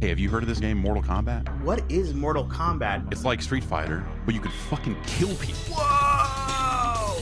Hey, have you heard of this game, Mortal Kombat? What is Mortal Kombat? It's like Street Fighter, but you could fucking kill people. Whoa!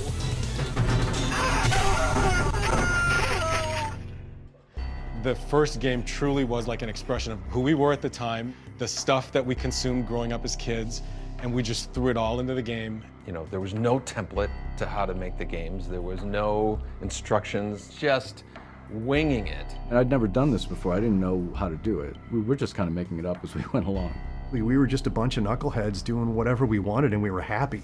The first game truly was like an expression of who we were at the time, the stuff that we consumed growing up as kids, and we just threw it all into the game. You know, there was no template to how to make the games. There was no instructions, just winging it. And I'd never done this before. I didn't know how to do it. We were just kind of making it up as we went along. We were just a bunch of knuckleheads doing whatever we wanted, and we were happy.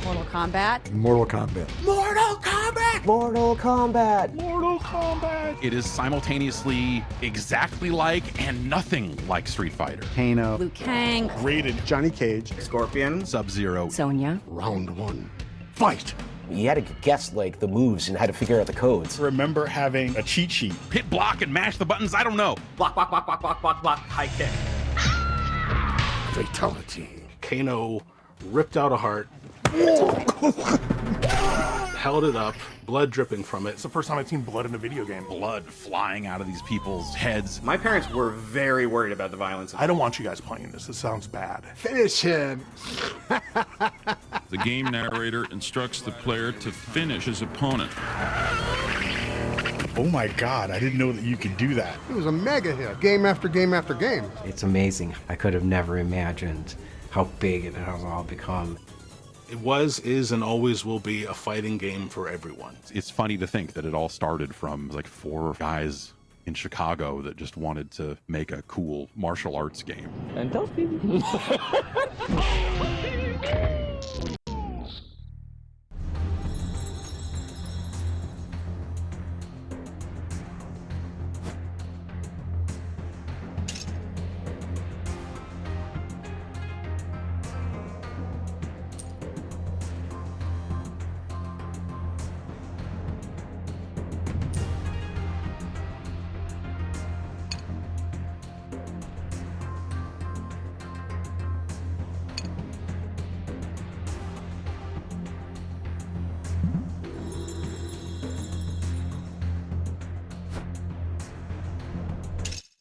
Mortal Kombat. Mortal Kombat. Mortal Kombat! Mortal Kombat. Mortal Kombat! It is simultaneously exactly like and nothing like Street Fighter. Kano. Liu Kang. Raiden. Johnny Cage. Scorpion. Sub-Zero. Sonya. Round one. Fight! You had to guess like the moves and how to figure out the codes. Remember having a cheat sheet. Hit block and mash the buttons, I don't know. Block, block, block, block, block, block, block. High kick. Fatality. Kano ripped out a heart, held it up, blood dripping from it. It's the first time I've seen blood in a video game. Blood flying out of these people's heads. My parents were very worried about the violence. I don't want you guys playing this. This sounds bad. Finish him. The game narrator instructs the player to finish his opponent. Oh my God, I didn't know that you could do that. It was a mega hit. Game after game after game. It's amazing. I could have never imagined how big it has all become. It was, is, and always will be a fighting game for everyone. It's funny to think that it all started from like 4 guys in Chicago that just wanted to make a cool martial arts game. And those people.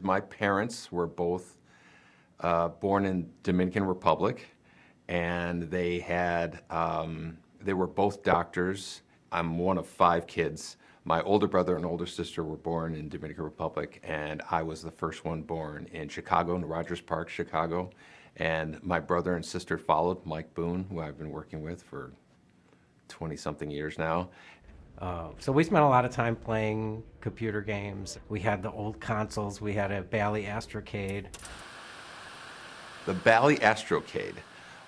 My parents were both born in Dominican Republic, and they had, they were both doctors. I'm one of 5 kids. My older brother and older sister were born in Dominican Republic, and I was the first one born in Chicago, in Rogers Park, Chicago. And my brother and sister followed, Mike Boone, who I've been working with for 20-something years now. So we spent a lot of time playing computer games. We had the old consoles. We had a Bally Astrocade. The Bally Astrocade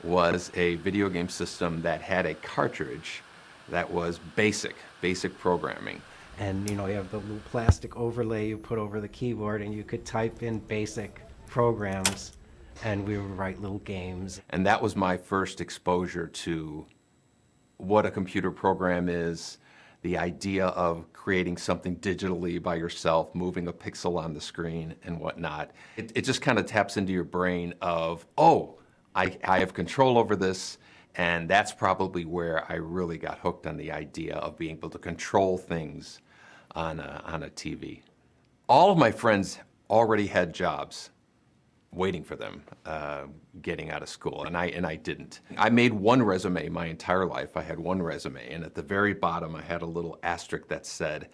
was a video game system that had a cartridge that was basic programming. And you know, you have the little plastic overlay you put over the keyboard, and you could type in basic programs, and we would write little games. And that was my first exposure to what a computer program is, the idea of creating something digitally by yourself, moving a pixel on the screen and whatnot. It just kind of taps into your brain of, oh, I have control over this, and that's probably where I really got hooked on the idea of being able to control things on a TV. All of my friends already had jobs waiting for them getting out of school, and I didn't. I made one resume my entire life. I had one resume, and at the very bottom I had a little asterisk that said,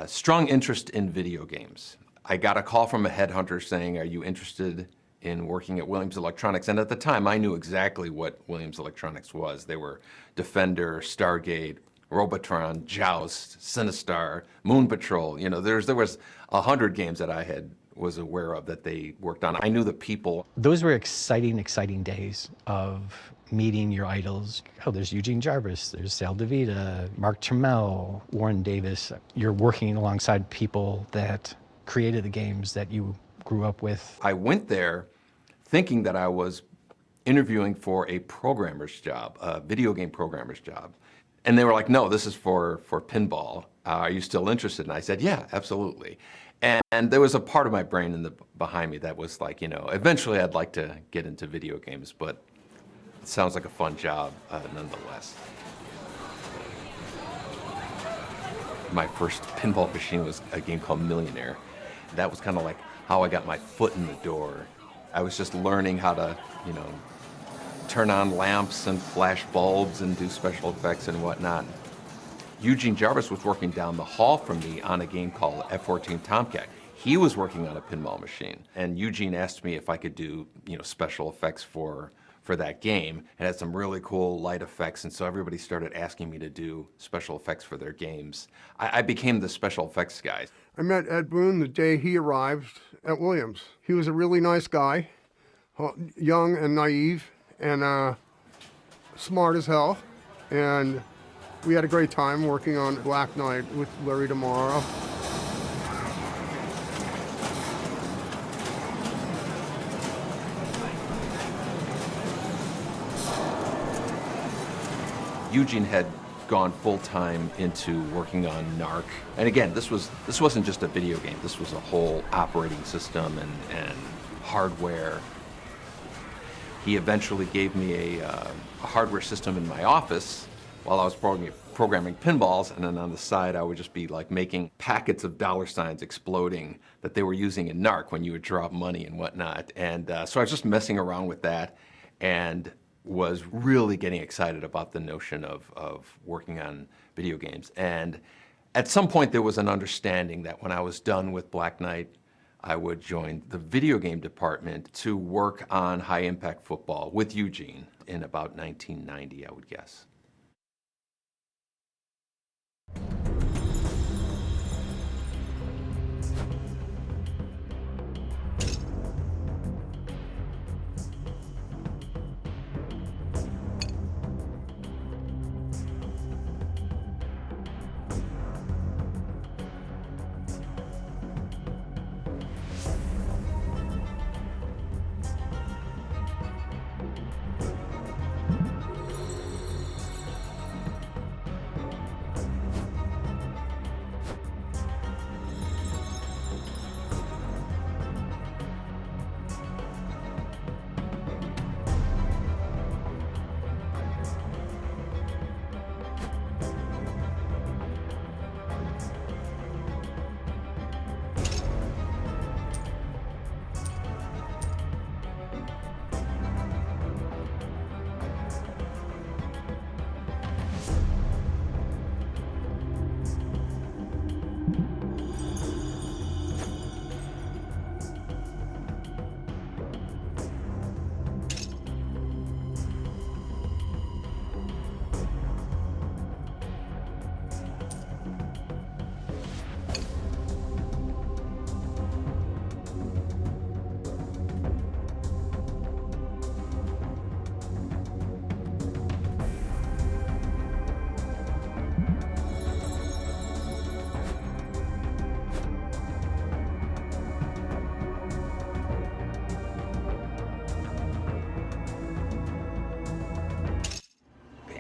strong interest in video games. I got a call from a headhunter saying, are you interested in working at Williams Electronics? And at the time I knew exactly what Williams Electronics was. They were Defender, Stargate, Robotron, Joust, Sinistar, Moon Patrol. You know, there was 100 games that I was aware of that they worked on. I knew the people. Those were exciting days of meeting your idols. Oh, there's Eugene Jarvis, there's Sal DeVita, Mark Trammell, Warren Davis. You're working alongside people that created the games that you grew up with. I went there thinking that I was interviewing for a programmer's job, a video game programmer's job. And they were like, no, this is for pinball. Are you still interested? And I said, yeah, absolutely. And there was a part of my brain behind me that was like, you know, eventually I'd like to get into video games, but it sounds like a fun job nonetheless. My first pinball machine was a game called Millionaire. That was kind of like how I got my foot in the door. I was just learning how to, you know, turn on lamps and flash bulbs and do special effects and whatnot. Eugene Jarvis was working down the hall from me on a game called F-14 Tomcat. He was working on a pinball machine, and Eugene asked me if I could do, you know, special effects for that game. It had some really cool light effects, and so everybody started asking me to do special effects for their games. I became the special effects guy. I met Ed Boon the day he arrived at Williams. He was a really nice guy, young and naive, and smart as hell, and we had a great time working on Black Knight with Larry Tomorrow. Eugene had gone full-time into working on NARC. And again, this wasn't just a video game. This was a whole operating system and hardware. He eventually gave me a hardware system in my office while I was programming pinballs, and then on the side I would just be like making packets of dollar signs exploding that they were using in NARC when you would drop money and whatnot. And so I was just messing around with that and was really getting excited about the notion of working on video games. And at some point there was an understanding that when I was done with Black Knight, I would join the video game department to work on high-impact football with Eugene in about 1990, I would guess.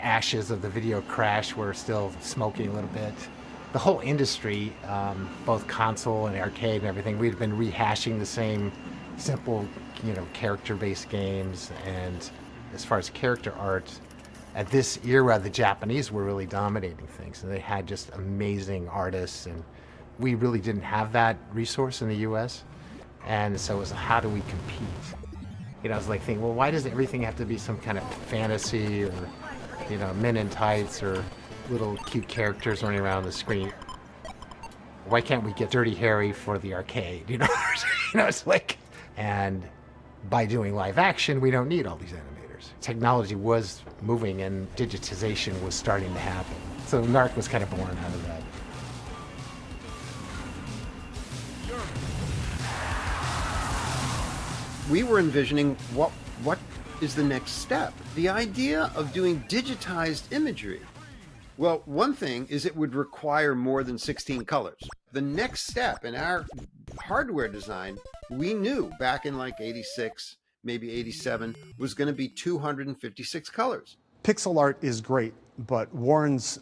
Ashes of the video crash were still smoking a little bit. The whole industry, both console and arcade and everything, we'd been rehashing the same simple, you know, character-based games. And as far as character art, at this era, the Japanese were really dominating things, and they had just amazing artists, and we really didn't have that resource in the U.S. And so it was, how do we compete? You know, I was like thinking, well, why does everything have to be some kind of fantasy or, you know, men in tights or little cute characters running around the screen? Why can't we get Dirty Harry for the arcade? You know, it's like, and by doing live action, we don't need all these animators. Technology was moving and digitization was starting to happen. So NARC was kind of born out of that. We were envisioning what is the next step? The idea of doing digitized imagery. Well, one thing is it would require more than 16 colors. The next step in our hardware design, we knew back in like 86, maybe 87, was going to be 256 colors. Pixel art is great, but Warren's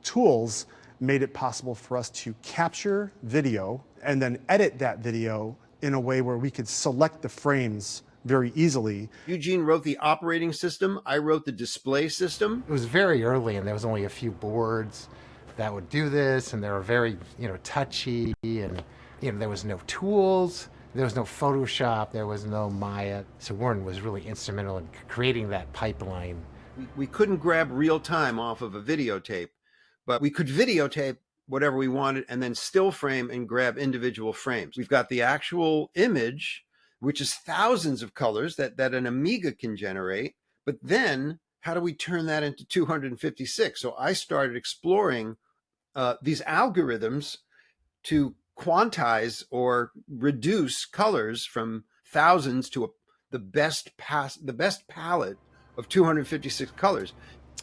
tools made it possible for us to capture video and then edit that video in a way where we could select the frames very easily. Eugene wrote the operating system. I wrote the display system. It was very early, and there was only a few boards that would do this, and they were very, you know, touchy, and You know, there was no tools, there was no Photoshop, there was no Maya. So Warren was really instrumental in creating that pipeline. We couldn't grab real time off of a videotape, but we could videotape whatever we wanted and then still frame and grab individual frames. We've got the actual image, which is thousands of colors that an Amiga can generate. But then how do we turn that into 256? So I started exploring these algorithms to quantize or reduce colors from thousands to the best palette of 256 colors.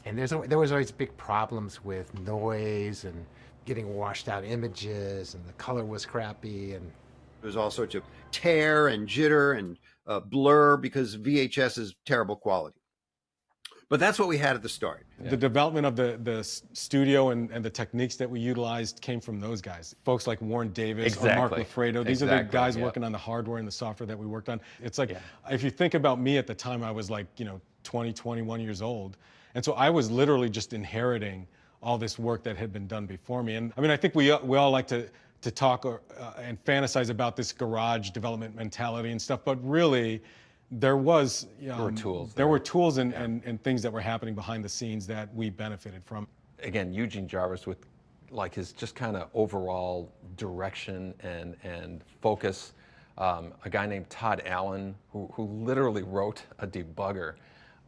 And there was always big problems with noise and getting washed out images, and the color was crappy, and there's all sorts of tear and jitter and blur because VHS is terrible quality. But that's what we had at the start. The development of the studio and the techniques that we utilized came from those guys. Folks like Warren Davis or Mark Lafredo. These are the guys working on the hardware and the software that we worked on. It's like, if you think about me at the time, I was like, 20, 21 years old. And so I was literally just inheriting all this work that had been done before me. And I mean, I think we all like to talk and fantasize about this garage development mentality and stuff, but really, there were tools and things that were happening behind the scenes that we benefited from. Again, Eugene Jarvis with like his just kind of overall direction and focus. A guy named Todd Allen who literally wrote a debugger.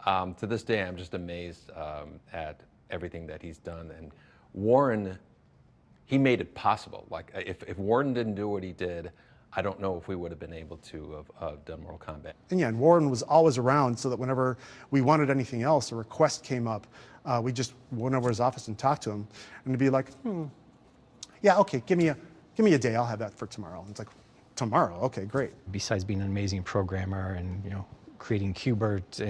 To this day, I'm just amazed at everything that he's done. And Warren, he made it possible. Like if Warren didn't do what he did, I don't know if we would have been able to have done Mortal Kombat. And yeah, and Warren was always around so that whenever we wanted anything else, a request came up, we just went over his office and talked to him, and to be like, yeah, okay, give me a day, I'll have that for tomorrow. And it's like, tomorrow, okay, great. Besides being an amazing programmer and creating Qbert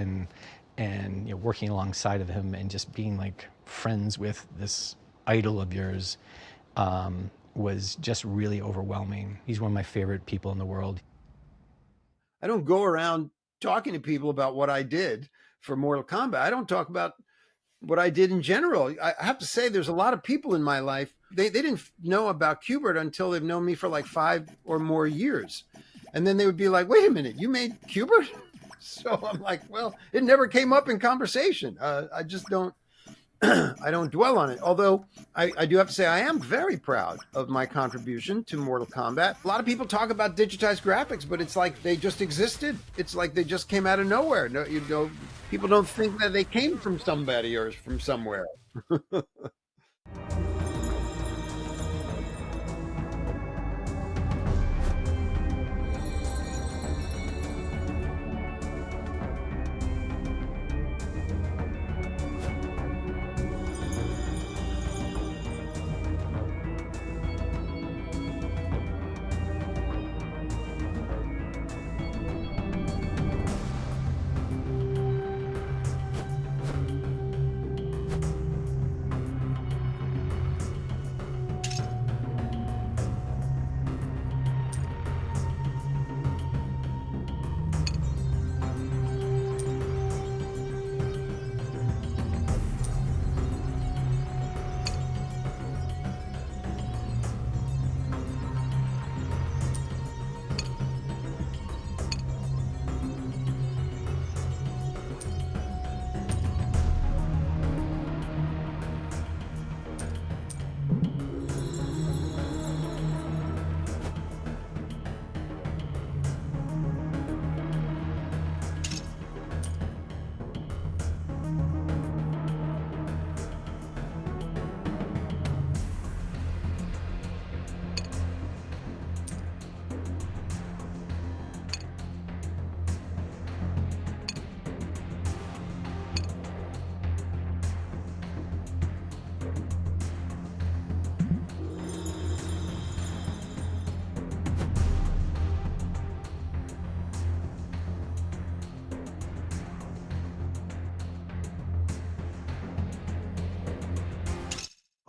and working alongside of him and just being like friends with this idol of yours, was just really overwhelming. He's one of my favorite people in the world. I don't go around talking to people about what I did for Mortal Kombat. I don't talk about what I did in general. I have to say there's a lot of people in my life, they didn't know about Qbert until they've known me for like 5 or more years. And then they would be like, wait a minute, you made Qbert? So I'm like, well, it never came up in conversation. I just don't, I don't dwell on it. Although I do have to say I am very proud of my contribution to Mortal Kombat. A lot of people talk about digitized graphics, but it's like they just existed. It's like they just came out of nowhere. No, people don't think that they came from somebody or from somewhere.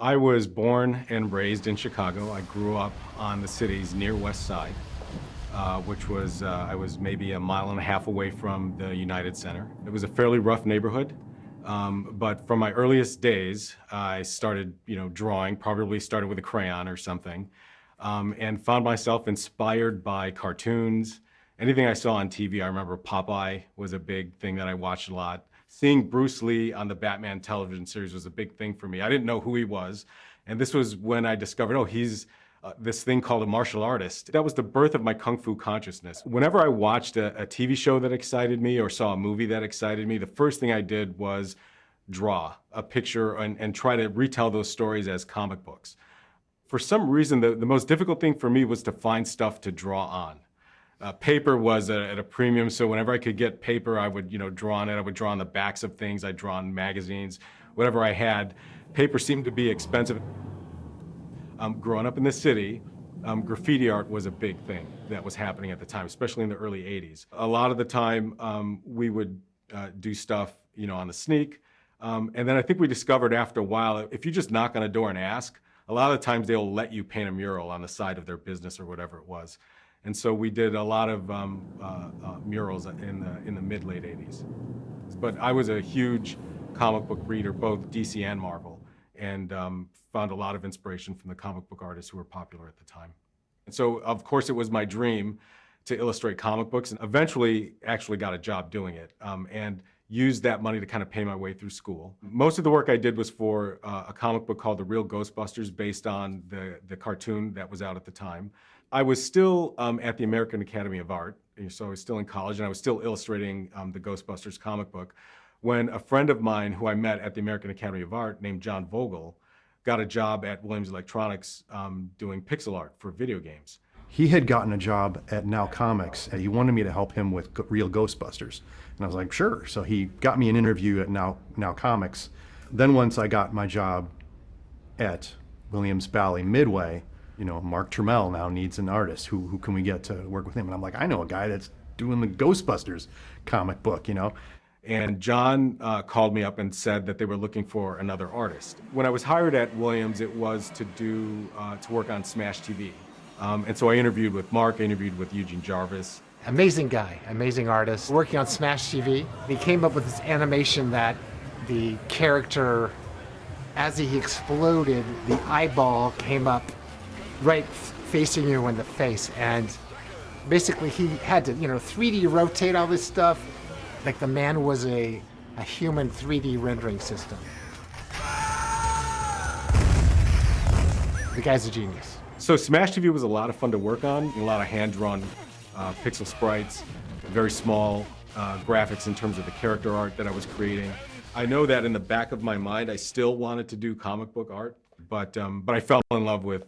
I was born and raised in Chicago. I grew up on the city's near west side, which was, I was maybe 1.5 miles away from the United Center. It was a fairly rough neighborhood, but from my earliest days, I started, drawing, probably started with a crayon or something. and found myself inspired by cartoons. Anything I saw on TV, I remember Popeye was a big thing that I watched a lot. Seeing Bruce Lee on the Batman television series was a big thing for me. I didn't know who he was. And this was when I discovered, oh, he's this thing called a martial artist. That was the birth of my Kung Fu consciousness. Whenever I watched a TV show that excited me or saw a movie that excited me, the first thing I did was draw a picture and try to retell those stories as comic books. For some reason, the most difficult thing for me was to find stuff to draw on. Paper was at a premium, so whenever I could get paper, I would draw on it. I would draw on the backs of things. I'd draw on magazines, whatever I had. Paper seemed to be expensive. Growing up in the city, graffiti art was a big thing that was happening at the time, especially in the early 80s. A lot of the time, we would do stuff, on the sneak. And then I think we discovered after a while, if you just knock on a door and ask, a lot of the times they'll let you paint a mural on the side of their business or whatever it was. And so we did a lot of murals in the mid-late 80s. But I was a huge comic book reader, both DC and Marvel, and found a lot of inspiration from the comic book artists who were popular at the time. And so, of course, it was my dream to illustrate comic books, and eventually actually got a job doing it, and used that money to kind of pay my way through school. Most of the work I did was for a comic book called The Real Ghostbusters, based on the cartoon that was out at the time. I was still at the American Academy of Art, so I was still in college, and I was still illustrating the Ghostbusters comic book, when a friend of mine who I met at the American Academy of Art named John Vogel got a job at Williams Electronics doing pixel art for video games. He had gotten a job at Now Comics, and he wanted me to help him with Real Ghostbusters. And I was like, sure. So he got me an interview at Now Comics. Then once I got my job at Williams Bally Midway, Mark Trammell now needs an artist. Who can we get to work with him? And I'm like, I know a guy that's doing the Ghostbusters comic book, And John called me up and said that they were looking for another artist. When I was hired at Williams, it was to work on Smash TV. And so I interviewed with Mark, I interviewed with Eugene Jarvis. Amazing guy, amazing artist, working on Smash TV. He came up with this animation that the character, as he exploded, the eyeball came up right facing you in the face. And basically he had to, 3D rotate all this stuff. Like the man was a human 3D rendering system. The guy's a genius. So Smash TV was a lot of fun to work on, a lot of hand-drawn pixel sprites, very small graphics in terms of the character art that I was creating. I know that in the back of my mind, I still wanted to do comic book art, but I fell in love with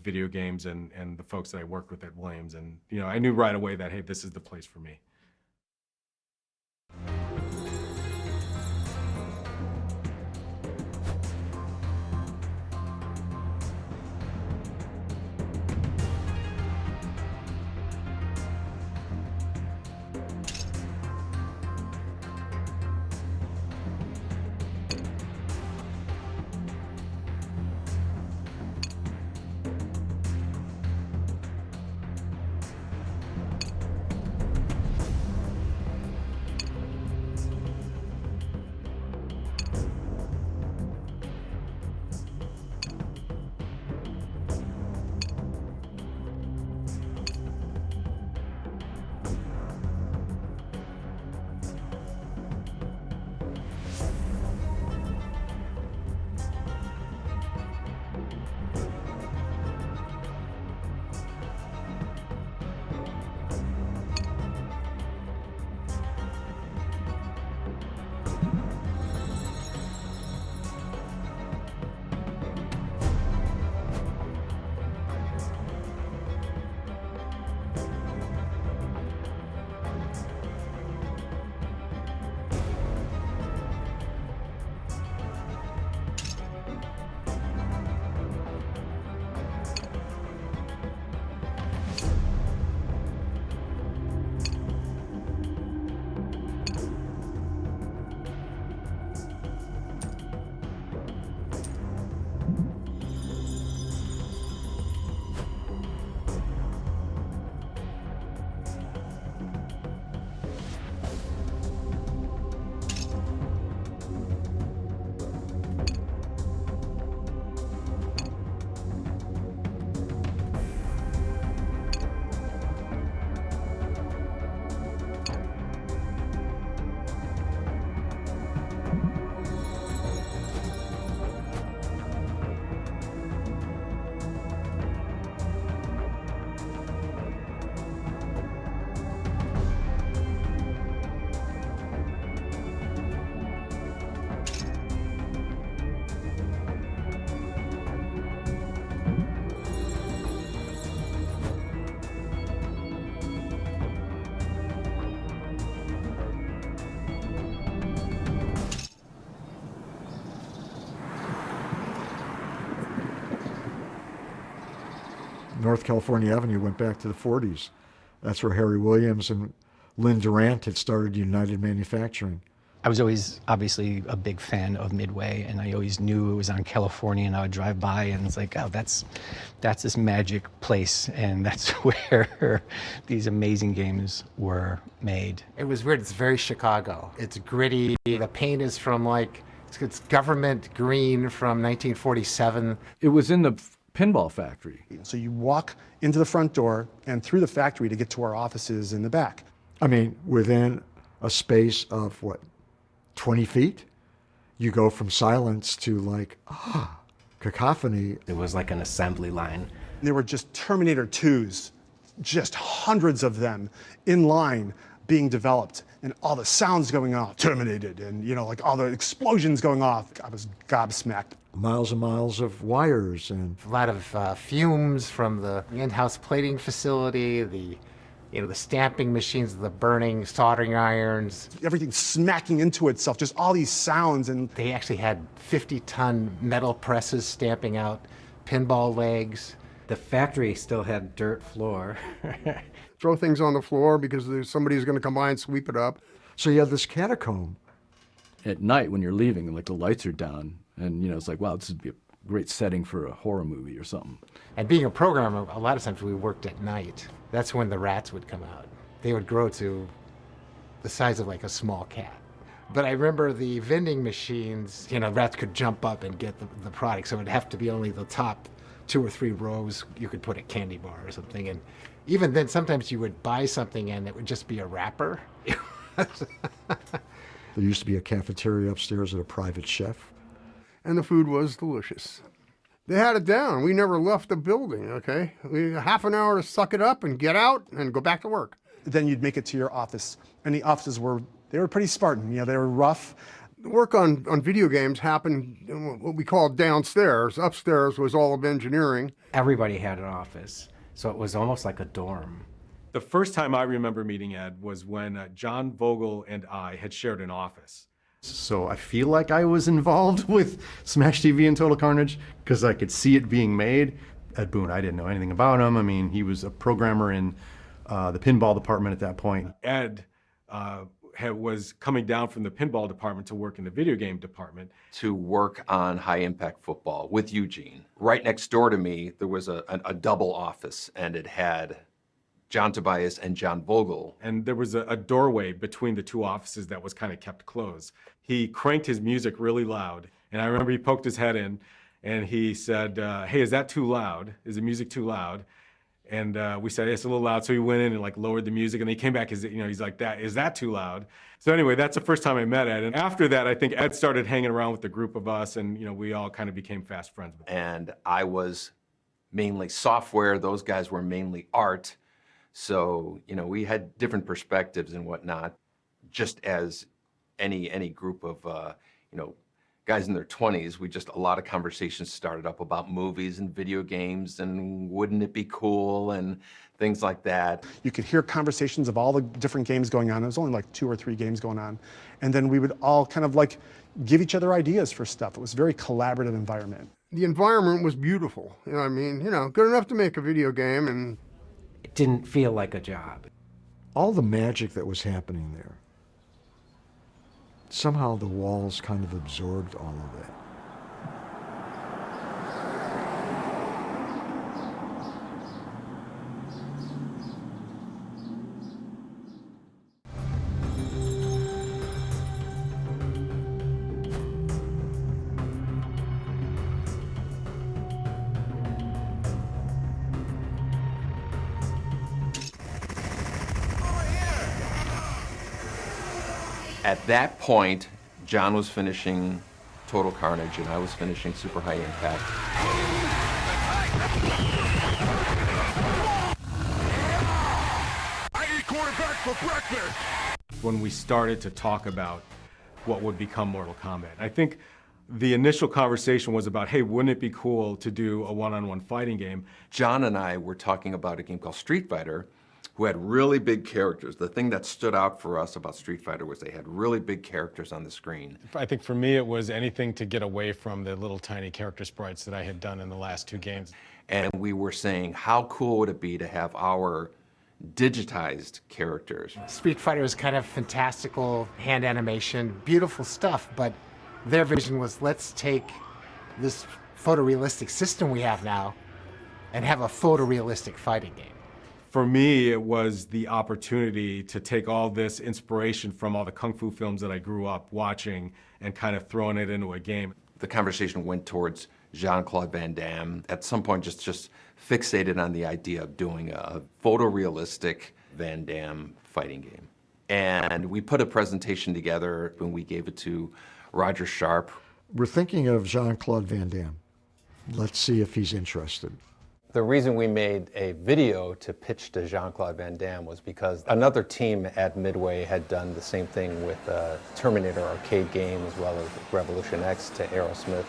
video games and the folks that I worked with at Williams, and I knew right away that, hey, this is the place for me. North California Avenue went back to the 40s. That's where Harry Williams and Lynn Durant had started United Manufacturing. I was always obviously a big fan of Midway, and I always knew it was on California, and I would drive by and it's like, oh, that's this magic place, and that's where these amazing games were made. It was weird. It's very Chicago. It's gritty. The paint is from like, it's government green from 1947. It was in the pinball factory. So you walk into the front door and through the factory to get to our offices in the back. I mean, within a space of, what, 20 feet? You go from silence to like, cacophony. It was like an assembly line. There were just Terminator 2s, just hundreds of them in line being developed, and all the sounds going off, terminated, and like all the explosions going off. I was gobsmacked. Miles and miles of wires and a lot of fumes from the in-house plating facility, the stamping machines, the burning soldering irons. Everything smacking into itself, just all these sounds. And they actually had 50-ton metal presses stamping out pinball legs. The factory still had dirt floor. Throw things on the floor because somebody's going to come by and sweep it up. So you have this catacomb. At night when you're leaving, like the lights are down, and it's like, wow, this would be a great setting for a horror movie or something. And being a programmer, a lot of times we worked at night. That's when the rats would come out. They would grow to the size of like a small cat. But I remember the vending machines, rats could jump up and get the product, so it would have to be only the top 2 or 3 rows you could put a candy bar or something. And even then, sometimes you would buy something and it would just be a wrapper. There used to be a cafeteria upstairs with a private chef. And the food was delicious. They had it down. We never left the building, okay? We had half an hour to suck it up and get out and go back to work. Then you'd make it to your office. And the offices were pretty Spartan. They were rough. The work on video games happened what we called downstairs. Upstairs was all of engineering. Everybody had an office, so it was almost like a dorm. The first time I remember meeting Ed was when John Vogel and I had shared an office. So I feel like I was involved with Smash TV and Total Carnage because I could see it being made. Ed Boon, I didn't know anything about him. I mean, he was a programmer in the pinball department at that point. Ed was coming down from the pinball department to work in the video game department. To work on high-impact football with Eugene. Right next door to me, there was a double office, and it had John Tobias and John Vogel. And there was a doorway between the two offices that was kind of kept closed. He cranked his music really loud, and I remember he poked his head in, and he said, hey, is that too loud? Is the music too loud? And we said, it's a little loud. So he went in and like lowered the music, and he came back, he's like, is that too loud? So anyway, that's the first time I met Ed. And after that, I think Ed started hanging around with the group of us, and we all kind of became fast friends. And I was mainly software. Those guys were mainly art. So, we had different perspectives and whatnot, just as any group of, guys in their 20s, a lot of conversations started up about movies and video games and wouldn't it be cool and things like that. You could hear conversations of all the different games going on. There was only like 2 or 3 games going on. And then we would all kind of like give each other ideas for stuff. It was a very collaborative environment. The environment was beautiful. Good enough to make a video game, and it didn't feel like a job. All the magic that was happening there. Somehow the walls kind of absorbed all of that. At that point, John was finishing Total Carnage and I was finishing Super High Impact. I eat quarterback for breakfast! When we started to talk about what would become Mortal Kombat, I think the initial conversation was about, hey, wouldn't it be cool to do a one-on-one fighting game? John and I were talking about a game called Street Fighter, who had really big characters. The thing that stood out for us about Street Fighter was they had really big characters on the screen. I think for me it was anything to get away from the little tiny character sprites that I had done in the last 2 games. And we were saying, how cool would it be to have our digitized characters? Street Fighter is kind of fantastical hand animation, beautiful stuff, but their vision was, let's take this photorealistic system we have now and have a photorealistic fighting game. For me, it was the opportunity to take all this inspiration from all the Kung Fu films that I grew up watching and kind of throwing it into a game. The conversation went towards Jean-Claude Van Damme. At some point, just fixated on the idea of doing a photorealistic Van Damme fighting game. And we put a presentation together when we gave it to Roger Sharp. We're thinking of Jean-Claude Van Damme. Let's see if he's interested. The reason we made a video to pitch to Jean-Claude Van Damme was because another team at Midway had done the same thing with Terminator arcade game as well as Revolution X to Aerosmith.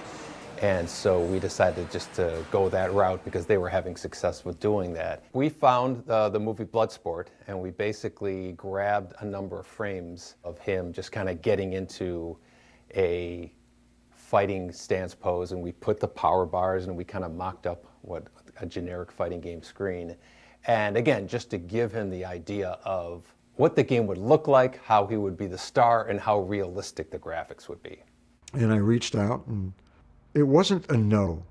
And so we decided just to go that route because they were having success with doing that. We found the movie Bloodsport, and we basically grabbed a number of frames of him just kind of getting into a fighting stance pose, and we put the power bars and we kind of mocked up what a generic fighting game screen. And again, just to give him the idea of what the game would look like, how he would be the star, and how realistic the graphics would be. And I reached out, and it wasn't a no.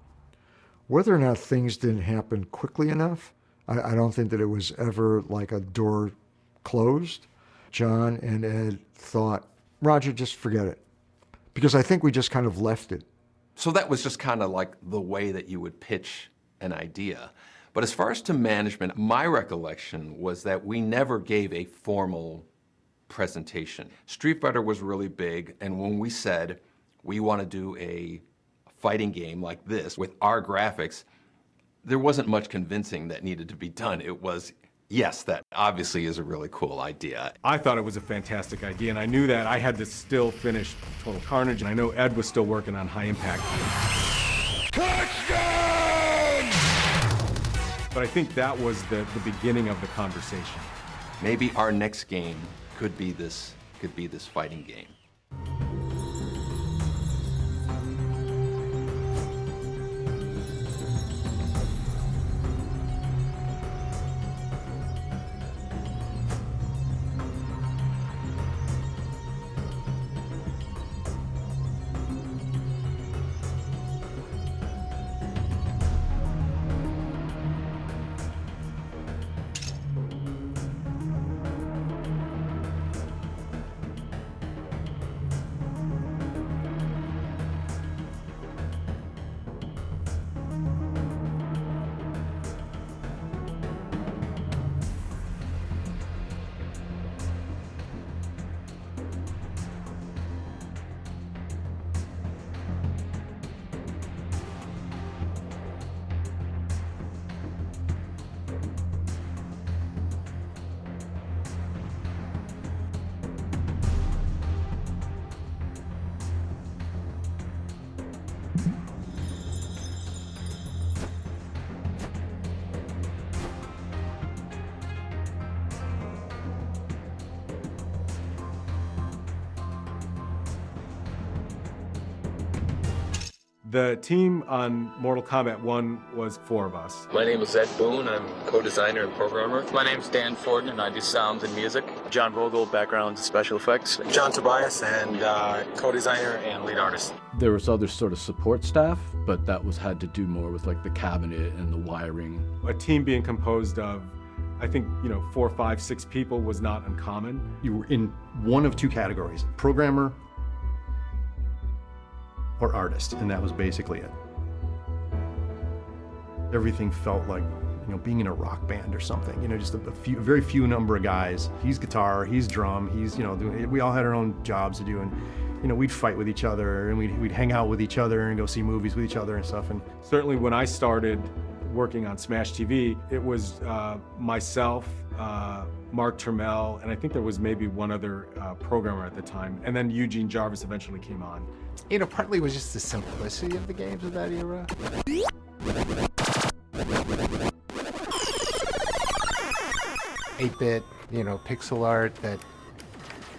Whether or not things didn't happen quickly enough, I don't think that it was ever like a door closed. John and Ed thought, Roger, just forget it. Because I think we just kind of left it. So that was just kind of like the way that you would pitch an idea. But as far as to management, my recollection was that we never gave a formal presentation. Street Fighter was really big, and when we said we want to do a fighting game like this with our graphics, there wasn't much convincing that needed to be done. It was, yes, that obviously is a really cool idea. I thought it was a fantastic idea, and I knew that I had to still finish Total Carnage, and I know Ed was still working on High Impact. Touchdown! But I think that was the beginning of the conversation. Maybe our next game could be this fighting game. The team on Mortal Kombat 1 was 4 of us. My name is Ed Boon. I'm co-designer and programmer. My name's Dan Forden, and I do sound and music. John Vogel, background special effects. John Tobias, and co-designer and lead artist. There was other sort of support staff, but that had to do more with like the cabinet and the wiring. A team being composed of, I think, 4, 5, 6 people was not uncommon. You were in one of two categories, programmer or artist, and that was basically it. Everything felt like, being in a rock band or something, just a very few number of guys. He's guitar, he's drum, he's, we all had our own jobs to do, and we'd fight with each other, and we'd hang out with each other and go see movies with each other and stuff. And certainly when I started working on Smash TV, it was myself, Mark Turmel, and I think there was maybe one other programmer at the time, and then Eugene Jarvis eventually came on. Partly it was just the simplicity of the games of that era. 8-bit, pixel art that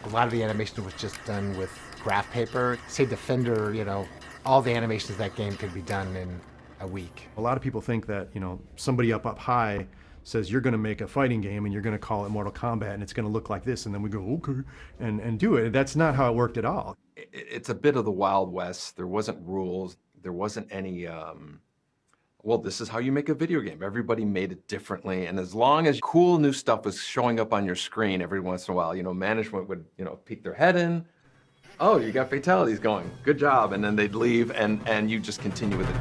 a lot of the animation was just done with graph paper. Say Defender, all the animations of that game could be done in a week. A lot of people think that, somebody up high says you're going to make a fighting game and you're going to call it Mortal Kombat and it's going to look like this, and then we go, okay, and do it. That's not how it worked at all. It's a bit of the Wild West. There wasn't rules. There wasn't any, well, this is how you make a video game. Everybody made it differently. And as long as cool new stuff was showing up on your screen every once in a while, management would, peek their head in. Oh, you got fatalities going. Good job. And then they'd leave and you just continue with it.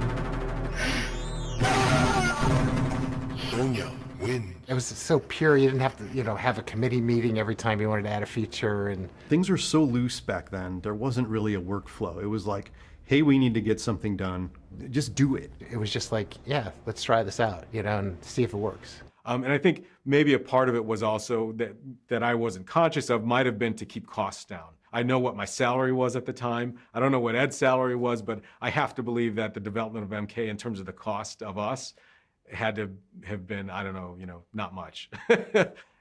Sonya wins. It was so pure. You didn't have to, have a committee meeting every time you wanted to add a feature. And things were so loose back then. There wasn't really a workflow. It was like, hey, we need to get something done. Just do it. It was just like, yeah, let's try this out, and see if it works. And I think maybe a part of it was also that I wasn't conscious of might have been to keep costs down. I know what my salary was at the time. I don't know what Ed's salary was, but I have to believe that the development of MK in terms of the cost of us had to have been, I don't know, not much.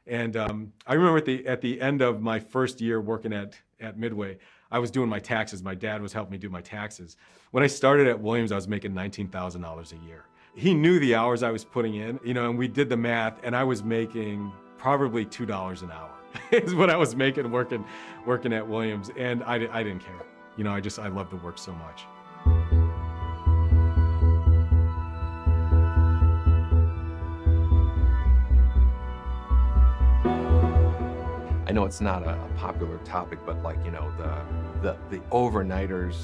And I remember at the end of my first year working at Midway, I was doing my taxes. My dad was helping me do my taxes. When I started at Williams, I was making $19,000 a year. He knew the hours I was putting in, and we did the math, and I was making probably $2 an hour is what I was making working at Williams, and I didn't care. I loved the work so much. I know it's not a popular topic, but the overnighters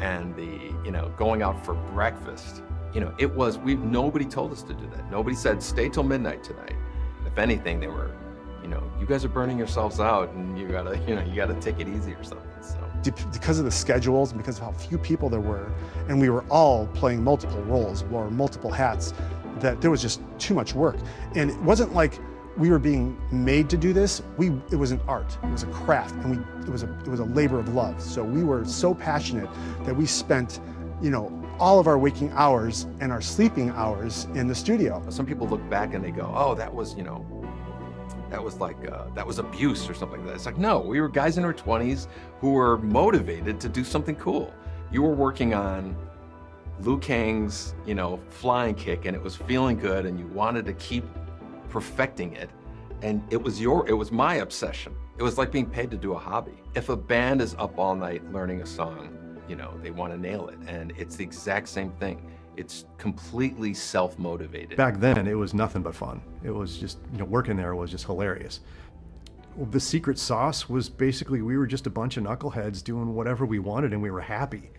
and the, going out for breakfast, nobody told us to do that. Nobody said, stay till midnight tonight. If anything, they were, you guys are burning yourselves out and you gotta take it easy or something, so. Because of the schedules and because of how few people there were, and we were all playing multiple roles or multiple hats, that there was just too much work. And it wasn't like we were being made to do this. It was an art, it was a craft, and it was a labor of love. So we were so passionate that we spent, all of our waking hours and our sleeping hours in the studio. Some people look back and they go, oh, that was abuse or something like that. It's like, no, we were guys in our 20s who were motivated to do something cool. You were working on Liu Kang's, flying kick, and it was feeling good, and you wanted to keep perfecting it, and it was my obsession. It was like being paid to do a hobby. If a band is up all night learning a song, they want to nail it, and it's the exact same thing. It's completely self-motivated. Back then, it was nothing but fun. It was just, working there was just hilarious. The secret sauce was basically we were just a bunch of knuckleheads doing whatever we wanted, and we were happy.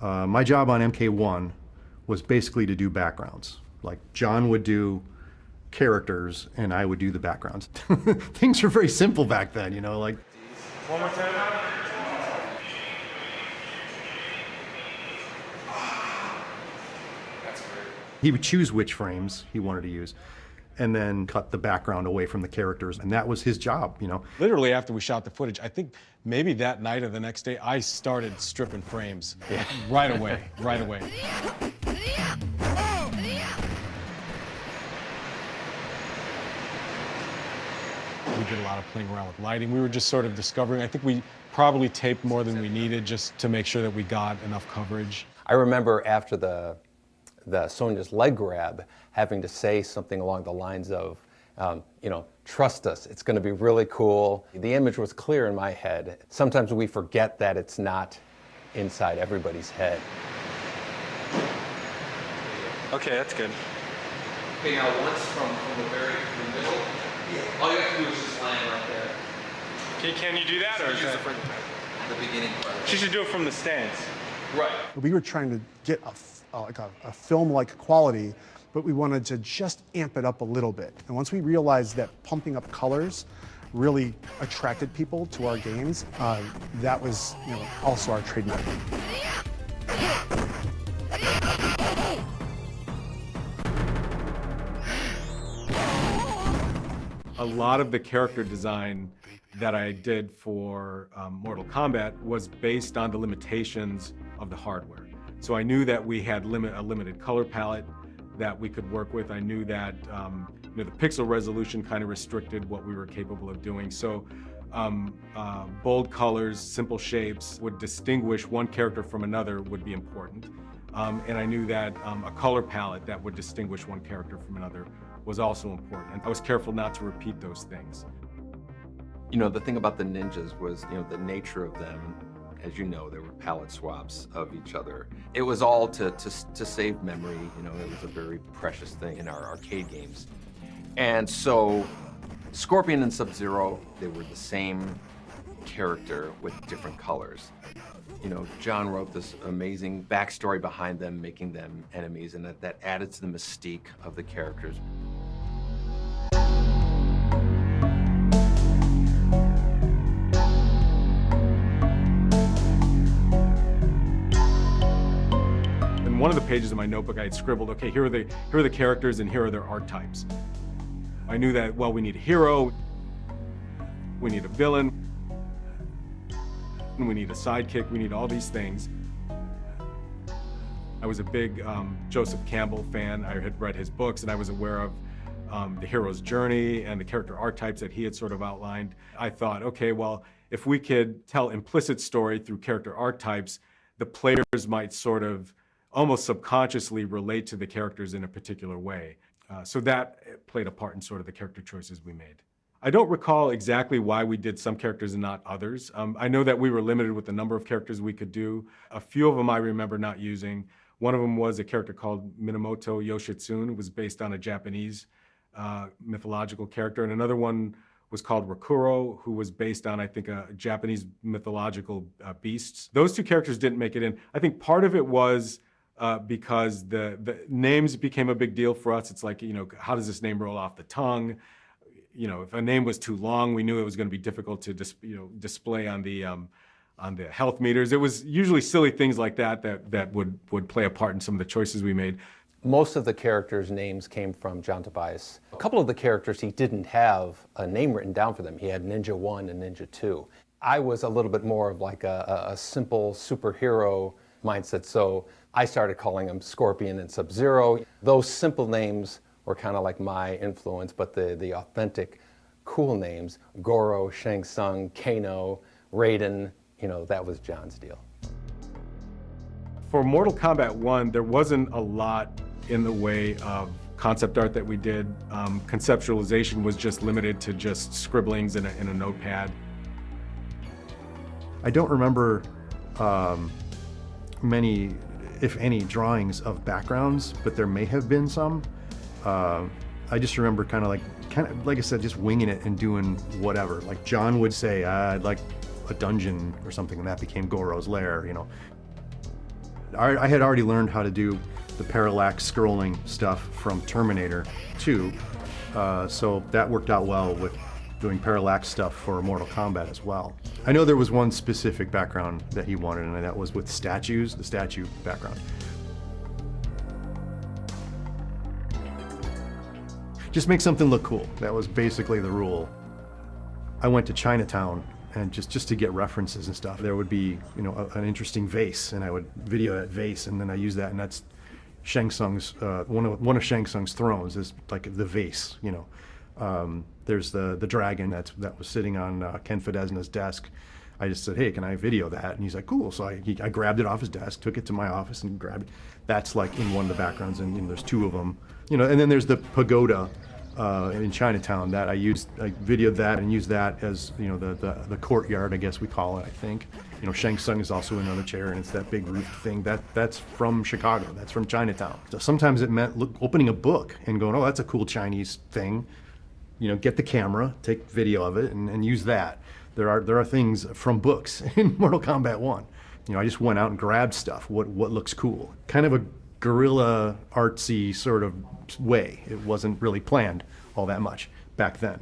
My job on MK1 was basically to do backgrounds. Like John would do characters and I would do the backgrounds. Things were very simple back then, you know, like. One more time. He would choose which frames he wanted to use and then cut the background away from the characters. And that was his job, you know. Literally after we shot the footage, I think maybe that night or the next day, I started stripping frames right away. We did a lot of playing around with lighting. We were just sort of discovering. I think we probably taped more than we needed just to make sure that we got enough coverage. I remember after the Sonya's leg grab, having to say something along the lines of, you know, trust us, it's going to be really cool. The image was clear in my head. Sometimes we forget that it's not inside everybody's head. Okay, that's good. Okay, now once from the middle, all you have to do is just land right there. Okay, can you do that, or is that The beginning part. She should do it from the stance. Right. We were trying to get a film-like quality, but we wanted to just amp it up a little bit. And once we realized that pumping up colors really attracted people to our games, that was, you know, also our trademark. A lot of the character design that I did for Mortal Kombat was based on the limitations of the hardware. So I knew that we had a limited color palette that we could work with. I knew that you know, the pixel resolution kind of restricted what we were capable of doing. So bold colors, simple shapes would distinguish one character from another would be important. And I knew that a color palette that would distinguish one character from another was also important. And I was careful not to repeat those things. You know, the thing about the ninjas was, you know, the nature of them. As you know, there were palette swaps of each other. It was all to save memory. You know, it was a very precious thing in our arcade games. And so Scorpion and Sub-Zero, they were the same character with different colors. You know, John wrote this amazing backstory behind them, making them enemies, and that added to the mystique of the characters. In one of the pages of my notebook, I had scribbled, okay, here are the characters and here are their archetypes. I knew that, well, we need a hero, we need a villain, we need a sidekick, we need all these things. I was a big Joseph Campbell fan. I had read his books and I was aware of the hero's journey and the character archetypes that he had sort of outlined. I thought, okay, well, if we could tell implicit story through character archetypes, the players might sort of almost subconsciously relate to the characters in a particular way. So that played a part in sort of the character choices we made. I don't recall exactly why we did some characters and not others. I know that we were limited with the number of characters we could do. A few of them I remember not using. One of them was a character called Minamoto Yoshitsune. It was based on a Japanese mythological character. And another one was called Rakuro, who was based on, I think, a Japanese mythological beasts. Those two characters didn't make it in. I think part of it was because the names became a big deal for us. It's like, you know, how does this name roll off the tongue? You know, if a name was too long, we knew it was going to be difficult to display on the health meters. It was usually silly things like that would play a part in some of the choices we made. Most of the characters' names came from John Tobias. A couple of the characters, he didn't have a name written down for them. He had Ninja 1 and Ninja 2. I was a little bit more of like a simple superhero mindset, so I started calling them Scorpion and Sub-Zero. Those simple names were kind of like my influence, but the authentic, cool names, Goro, Shang Tsung, Kano, Raiden, you know, that was John's deal. For Mortal Kombat 1, there wasn't a lot in the way of concept art that we did. Conceptualization was just limited to just scribblings in a notepad. I don't remember many, if any, drawings of backgrounds, but there may have been some. I just remember kind of like I said, just winging it and doing whatever. Like John would say, I'd like a dungeon or something, and that became Goro's lair, you know. I had already learned how to do the parallax scrolling stuff from Terminator 2, so that worked out well with doing parallax stuff for Mortal Kombat as well. I know there was one specific background that he wanted, and that was with statues, the statue background. Just make something look cool. That was basically the rule. I went to Chinatown, and just to get references and stuff, there would be, you know, an interesting vase, and I would video that vase, and then I use that, and that's Shang Tsung's, one of Shang Tsung's thrones is like the vase, you know. There's the dragon that was sitting on Ken Fedesna's desk. I just said, hey, can I video that? And he's like, cool. So I grabbed it off his desk, took it to my office, and grabbed it. That's like in one of the backgrounds, and there's two of them. You know, and then there's the pagoda in Chinatown that I videoed that and used that as, you know, the courtyard, I guess we call it, I think. You know, Shang Tsung is also another chair, and it's that big roof thing. That's from Chicago. That's from Chinatown. So sometimes it meant opening a book and going, oh, that's a cool Chinese thing. You know, get the camera, take video of it, and use that. There are things from books in Mortal Kombat 1. You know, I just went out and grabbed stuff. What looks cool? Kind of a guerrilla artsy sort of way. It wasn't really planned all that much back then.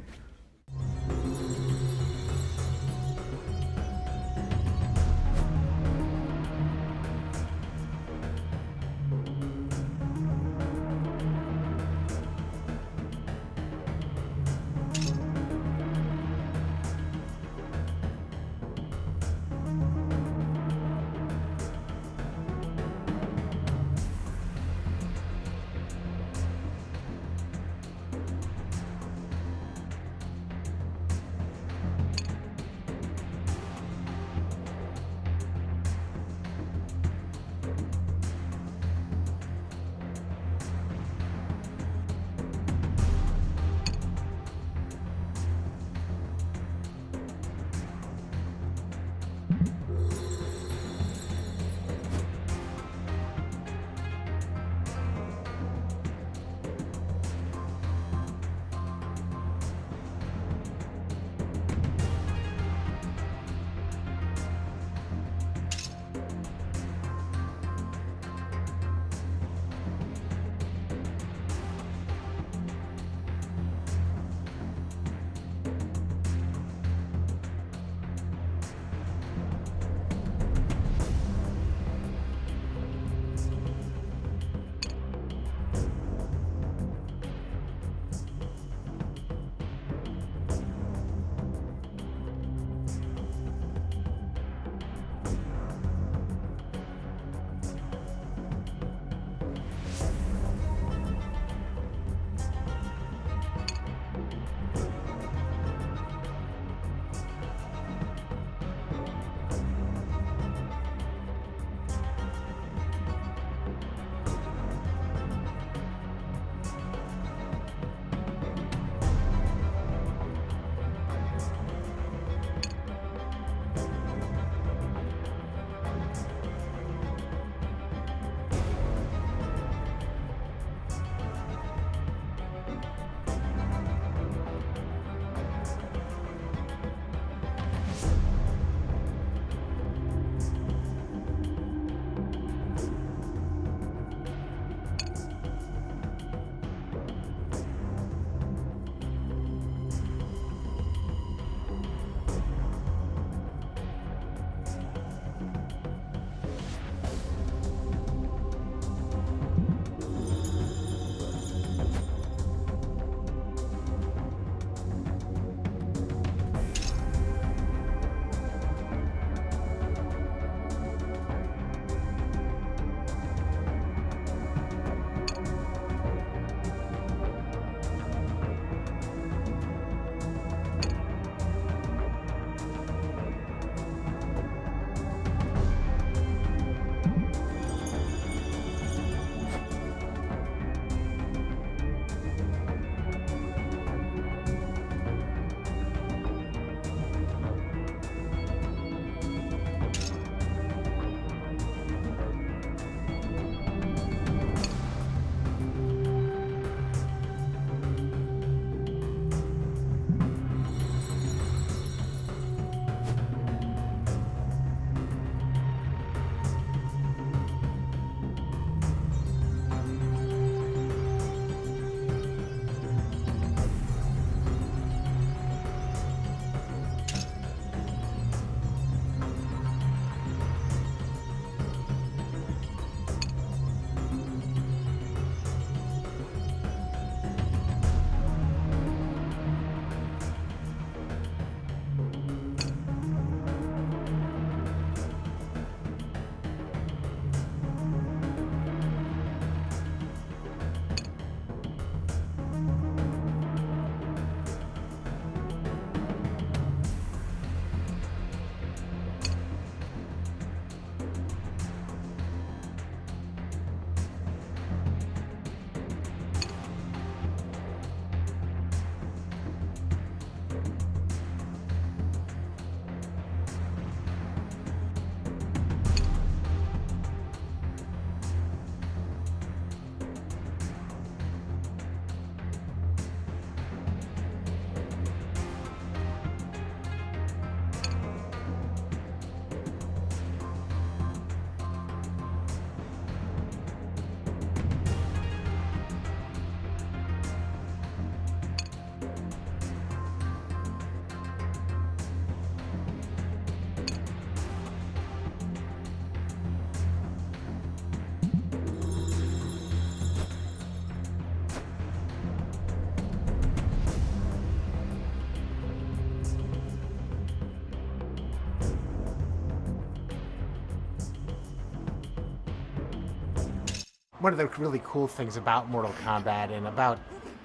One of the really cool things about Mortal Kombat and about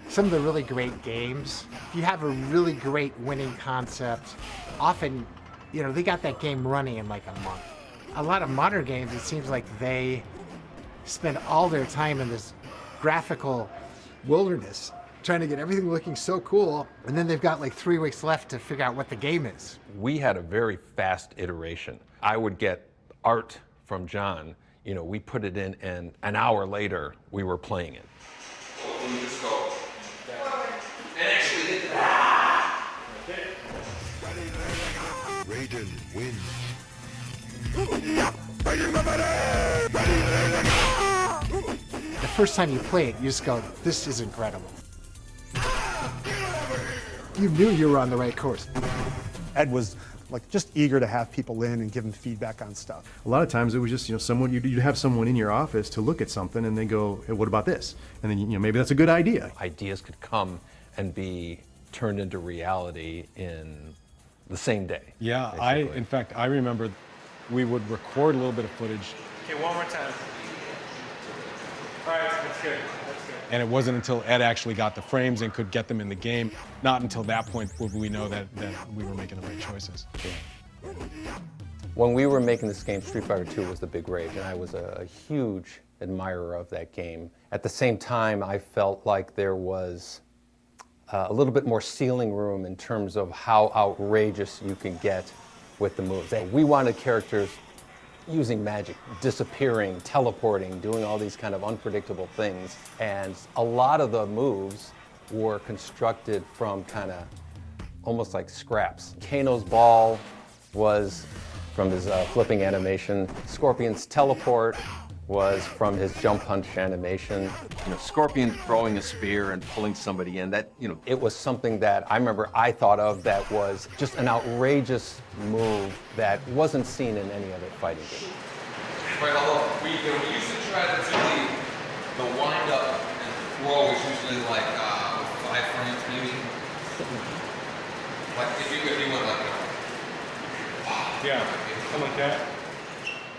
some of the really great games, if you have a really great winning concept, often, they got that game running in like a month. A lot of modern games, it seems like they spend all their time in this graphical wilderness trying to get everything looking so cool, and then they've got like 3 weeks left to figure out what the game is. We had a very fast iteration. I would get art from John, we put it in, and an hour later, we were playing it. Raiden wins. The first time you play it, you just go, this is incredible. You knew you were on the right course. Ed was like just eager to have people in and give them feedback on stuff. A lot of times it was just, someone, you'd have someone in your office to look at something and they go, hey, what about this? And then, maybe that's a good idea. Ideas could come and be turned into reality in the same day. Yeah, in fact, I remember we would record a little bit of footage. Okay, one more time. All right, that's good. And it wasn't until Ed actually got the frames and could get them in the game, not until that point would we know that we were making the right choices. When we were making this game, Street Fighter II was the big rage, and I was a huge admirer of that game. At the same time, I felt like there was a little bit more ceiling room in terms of how outrageous you can get with the moves. We wanted characters using magic, disappearing, teleporting, doing all these kind of unpredictable things. And a lot of the moves were constructed from kind of almost like scraps. Kano's ball was from his flipping animation. Scorpion's teleport was from his jump punch animation. Scorpion throwing a spear and pulling somebody in, It was something that I remember I thought of that was just an outrageous move that wasn't seen in any other fighting game. Right, although we used to try to do the wind up and throw is usually like 5 frames maybe. Like if you went like yeah, something like that.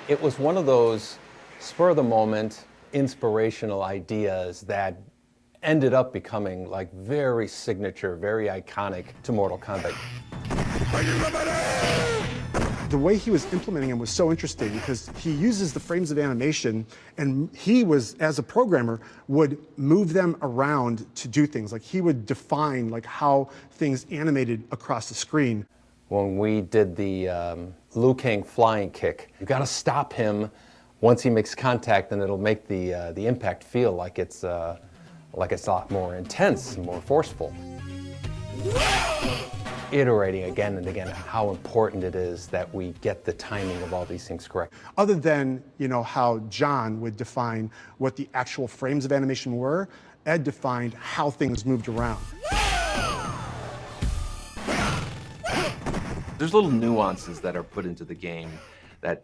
It was one of those spur of the moment, inspirational ideas that ended up becoming like very signature, very iconic to Mortal Kombat. The way he was implementing them was so interesting because he uses the frames of animation, and he was, as a programmer, would move them around to do things. Like he would define like how things animated across the screen. When we did the Liu Kang flying kick, you got to stop him once he makes contact, and it'll make the impact feel like it's a lot more intense and more forceful. Iterating again and again how important it is that we get the timing of all these things correct. Other than how John would define what the actual frames of animation were, Ed defined how things moved around. There's little nuances that are put into the game that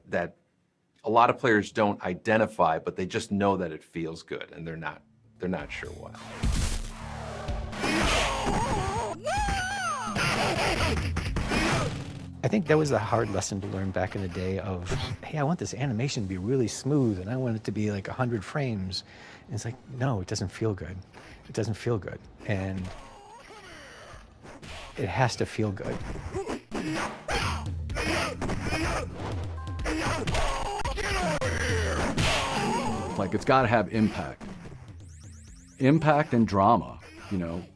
a lot of players don't identify, but they just know that it feels good, and they're not sure why. I think that was a hard lesson to learn back in the day of, hey, I want this animation to be really smooth and I want it to be like 100 frames. And it's like, no, it doesn't feel good. It doesn't feel good. And it has to feel good. Like, it's got to have impact. Impact and drama,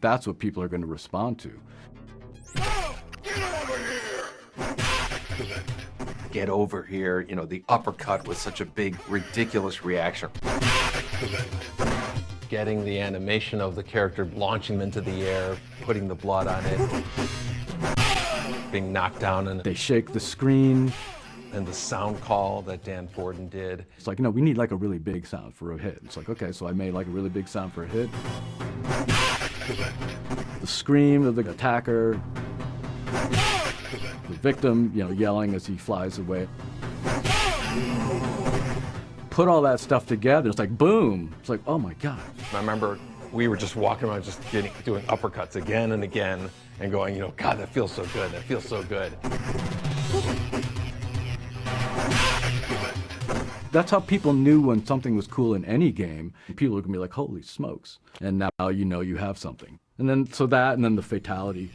that's what people are going to respond to. Get over here, the uppercut was such a big, ridiculous reaction. Getting the animation of the character, launching them into the air, putting the blood on it, being knocked down, and they shake the screen. And the sound call that Dan Forden did. It's like, we need like a really big sound for a hit. It's like, okay, so I made like a really big sound for a hit. The scream of the attacker. The victim, yelling as he flies away. Put all that stuff together, it's like, boom. It's like, oh my God. I remember we were just walking around just doing uppercuts again and again and going, God, that feels so good, that feels so good. That's how people knew when something was cool in any game. People are gonna be like, holy smokes. And now you know you have something. And then, so that, and then the fatality.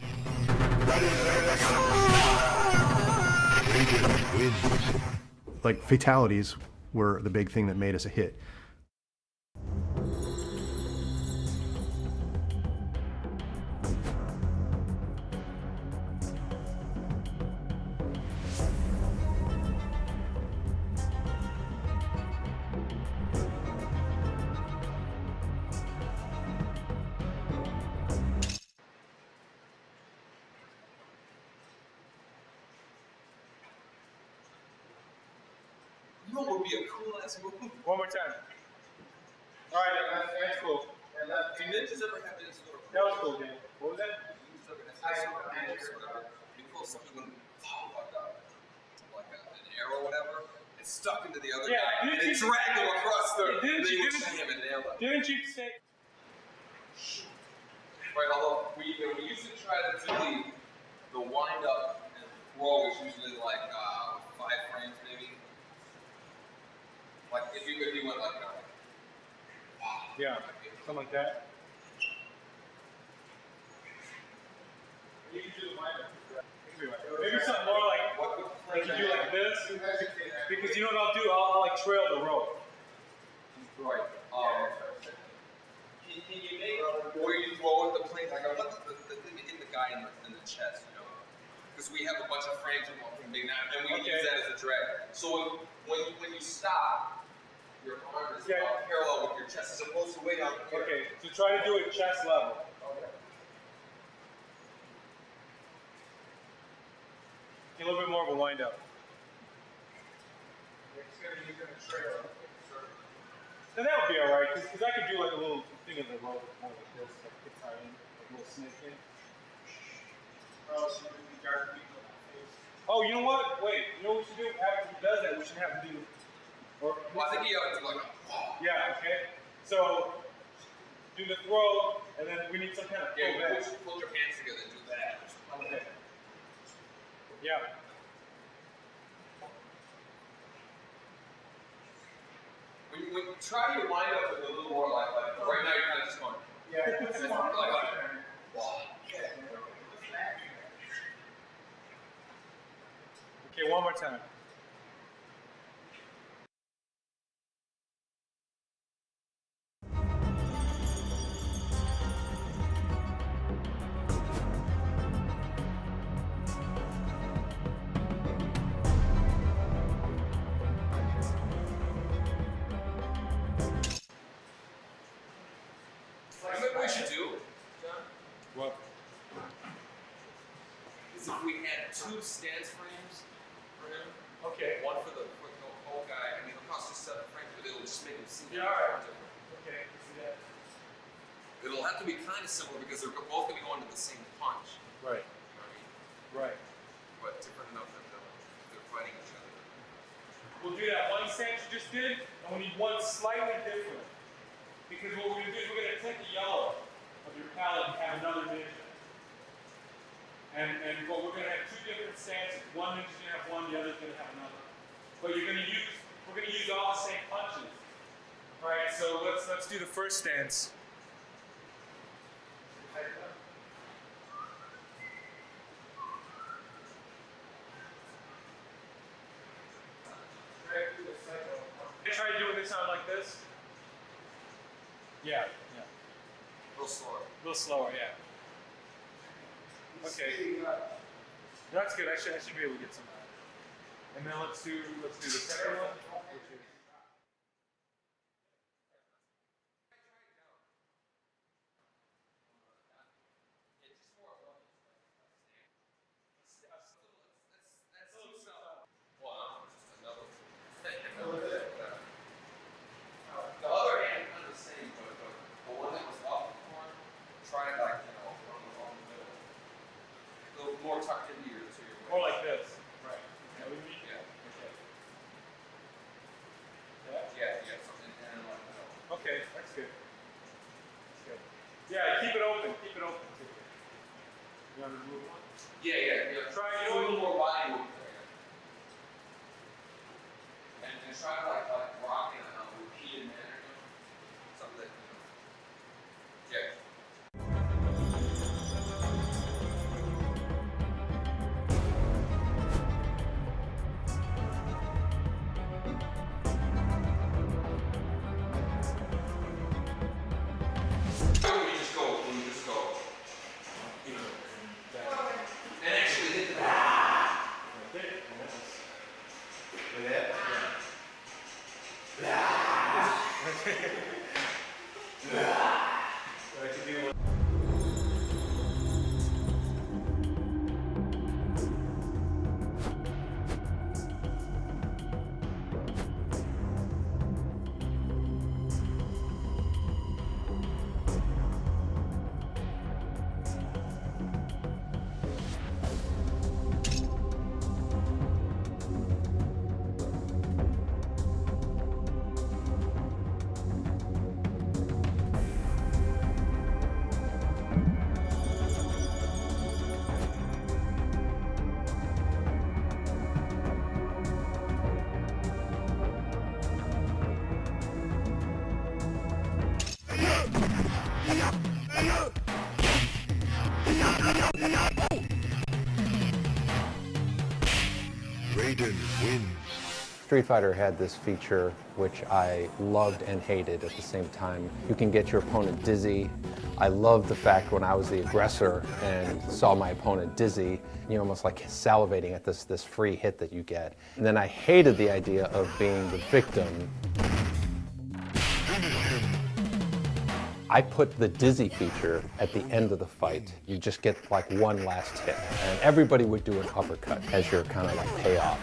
Like, fatalities were the big thing that made us a hit. You know what would be a cool ass move? One more time. All right, that's cool. Do ninjas ever have this sort of? That was cool, dude. What was that? Ninjas ever have this sort of moves, whatever. You pull something with like an arrow, or whatever. It's stuck into the other guy, and it dragged him across the. Didn't you say? Right, although we used to try to do the wind up and throw is usually like 5 frames maybe. Like if you went like yeah, something like that. You can do the wind up. Maybe something more like you do like this, because you know what I'll do? I'll like trail the rope. Right. Can you make where you throw it the plane like I want the thing to hit the guy in the chest, you know? Because we have a bunch of frames from big now, and we can use that as a drag. So when you stop, your arm is parallel with your chest as opposed to way down here. Okay, so try to do it chest level. Okay. A little bit more of a wind up. You're gonna trail. So that would be alright, because I could do like a little thing of the rope, more like this, like guitar in, like a little snake in. Oh, you know what? Wait, you know what we should do? After he does that, we should have him do. Well, I think you have to do like a. Yeah, okay. So, do the throw, and then we need some kind of pull back. Put your hands together and do that. Okay. Yeah. When you try your wind up with a little more like right now you're kind of just going. Yeah. Okay, one more time. What we should do, John? What? Is if we had 2 stance frames for him. Okay. One for the whole guy. I mean, it'll cost you 7 frames, but it'll just make him seem alright. different. Okay, see that. It'll have to be kind of similar because they're both going to go into the same punch. Right. You know what I mean? Right. But different enough that they're fighting each other. We'll do that one stance you just did, and we need one slightly different. Because what we're going to do is we're going to take the yellow of your palette and have another ninja. And what we're going to have 2 different stances. One ninja's going to have one, the other's going to have another. But we're going to use all the same punches. All right, so let's do the first stance. Try doing this out like this. Yeah, yeah. A little slower. A little slower, yeah. Okay. That's good. I should be able to get some. And then let's do the second one. Which is the other hand, kind of the same, but the one that was up before, try it like, along the middle. A little more tucked into your waist. more like this. Right. Yeah. Okay. Yeah, something in like that. Okay, that's good. That's good. Yeah, keep it open. Keep it open too. You want to remove one? Yeah. Try a little more wide movement there. And try to like Raiden wins. Street Fighter had this feature which I loved and hated at the same time. You can get your opponent dizzy. I loved the fact when I was the aggressor and saw my opponent dizzy, you're almost like salivating at this free hit that you get. And then I hated the idea of being the victim. I put the dizzy feature at the end of the fight. You just get like one last hit. And everybody would do an uppercut as your kind of like payoff.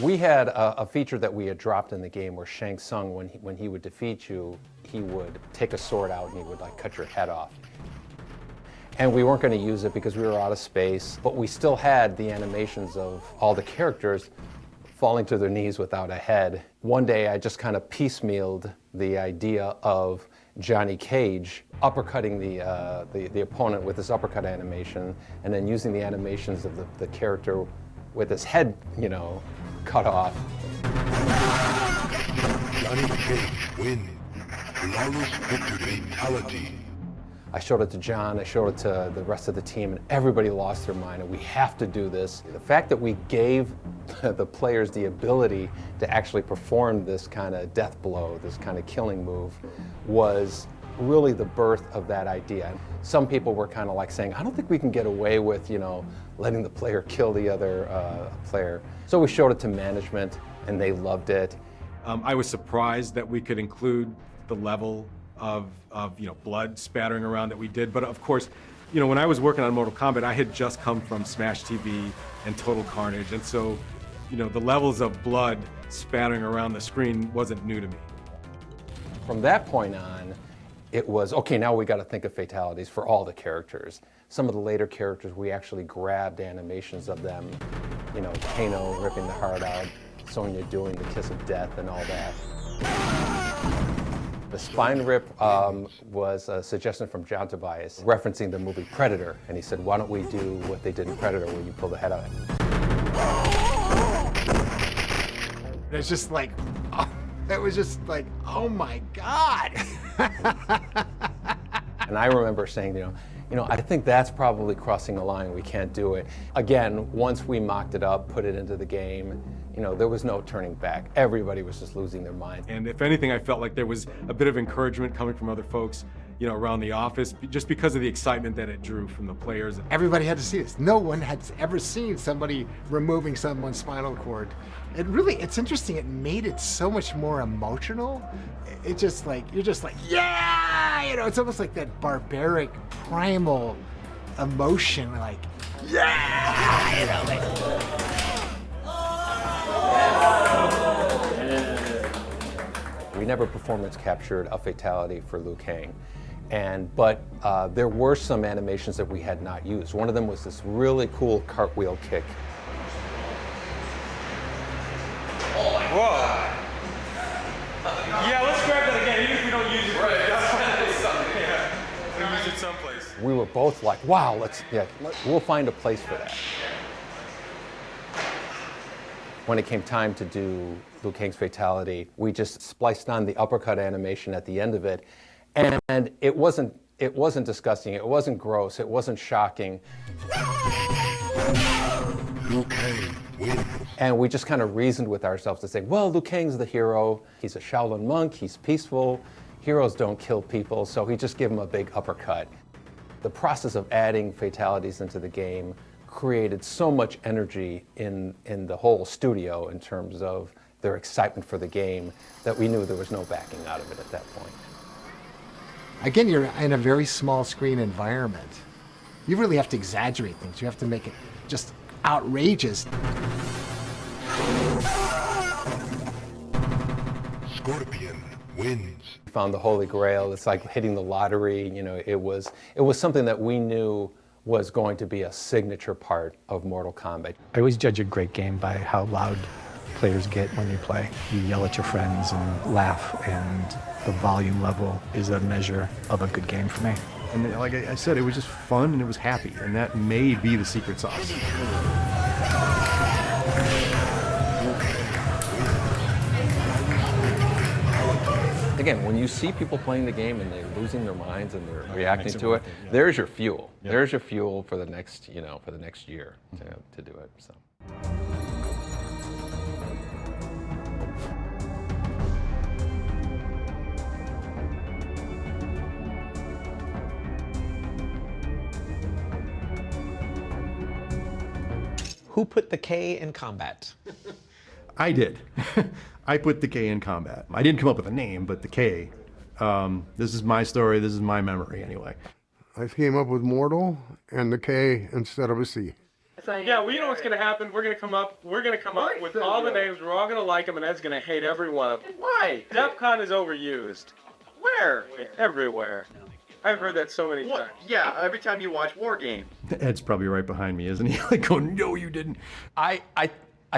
We had a feature that we had dropped in the game where Shang Tsung, when he would defeat you, he would take a sword out and he would like cut your head off. And we weren't going to use it because we were out of space, but we still had the animations of all the characters falling to their knees without a head. One day I just kind of piecemealed the idea of Johnny Cage uppercutting the opponent with this uppercut animation and then using the animations of the character with his head, you know, cut off. Johnny Cage wins. Flawless victory fatality. I showed it to John, I showed it to the rest of the team, and everybody lost their mind, and we have to do this. The fact that we gave the players the ability to actually perform this kind of death blow, this kind of killing move, was really the birth of that idea. Some people were kind of like saying, I don't think we can get away with, you know, letting the player kill the other player. So we showed it to management, and they loved it. I was surprised that we could include the level of you know, blood spattering around that we did. But of course, you know, when I was working on Mortal Kombat, I had just come from Smash TV and Total Carnage. And so, you know, the levels of blood spattering around the screen wasn't new to me. From that point on, it was, okay, now we got to think of fatalities for all the characters. Some of the later characters, we actually grabbed animations of them, you know, Kano ripping the heart out, Sonya doing the kiss of death and all that. The spine rip was a suggestion from John Tobias, referencing the movie Predator. And he said, why don't we do what they did in Predator where you pull the head out? It's just like, oh, it was just like, oh my God. And I remember saying, you know, I think that's probably crossing the line. We can't do it. Again, once we mocked it up, put it into the game, you know, there was no turning back. Everybody was just losing their mind. And if anything, I felt like there was a bit of encouragement coming from other folks, you know, around the office, just because of the excitement that it drew from the players. Everybody had to see this. No one had ever seen somebody removing someone's spinal cord. It really, it's interesting. It made it so much more emotional. It just like, you're just like, yeah! You know, it's almost like that barbaric, primal emotion, like, yeah! You know, like, we never performance captured a fatality for Liu Kang. But there were some animations that we had not used. One of them was this really cool cartwheel kick. Whoa. Yeah, let's grab that again, even if we don't use it. Right, we'll use it someplace. We were both like, wow, we'll find a place for that. When it came time to do Liu Kang's fatality, we just spliced on the uppercut animation at the end of it, and it wasn't disgusting, it wasn't gross, it wasn't shocking. Liu Kang wins. And we just kind of reasoned with ourselves to say, well, Liu Kang's the hero, he's a Shaolin monk, he's peaceful, heroes don't kill people, so he just give him a big uppercut. The process of adding fatalities into the game created so much energy in the whole studio in terms of their excitement for the game that we knew there was no backing out of it at that point. Again, you're in a very small screen environment. You really have to exaggerate things. You have to make it just outrageous. Scorpion wins. We found the Holy Grail. It's like hitting the lottery. You know, it was something that we knew was going to be a signature part of Mortal Kombat. I always judge a great game by how loud players get when they play. You yell at your friends and laugh, and the volume level is a measure of a good game for me. And like I said, it was just fun and it was happy, and that may be the secret sauce. Again, when you see people playing the game and they're losing their minds and they're reacting to it, there's your fuel. Yep. There's your fuel for the next, for the next year to do it. So. Who put the K in combat? I did. I put the K in combat. I didn't come up with a name, but the K. This is my story. This is my memory, anyway. I came up with mortal and the K instead of a C. Yeah, well, you know what's going to happen? We're going to come up with all the names. We're all going to like them, and Ed's going to hate every one of them. Why? DEFCON is overused. Where? Everywhere. I've heard that so many times. Yeah, every time you watch War Game. Ed's probably right behind me, isn't he? Like, oh, no, you didn't. I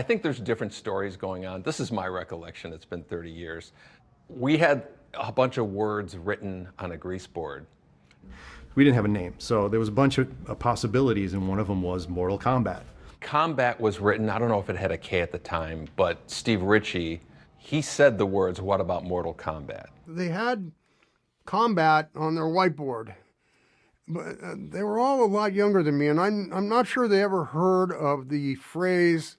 think there's different stories going on. This is my recollection. It's been 30 years. We had a bunch of words written on a grease board. We didn't have a name, so there was a bunch of possibilities, and one of them was Mortal Kombat. Combat was written, I don't know if it had a K at the time, but Steve Ritchie, he said the words, "What about Mortal Kombat?" They had combat on their whiteboard, but they were all a lot younger than me, and I'm not sure they ever heard of the phrase,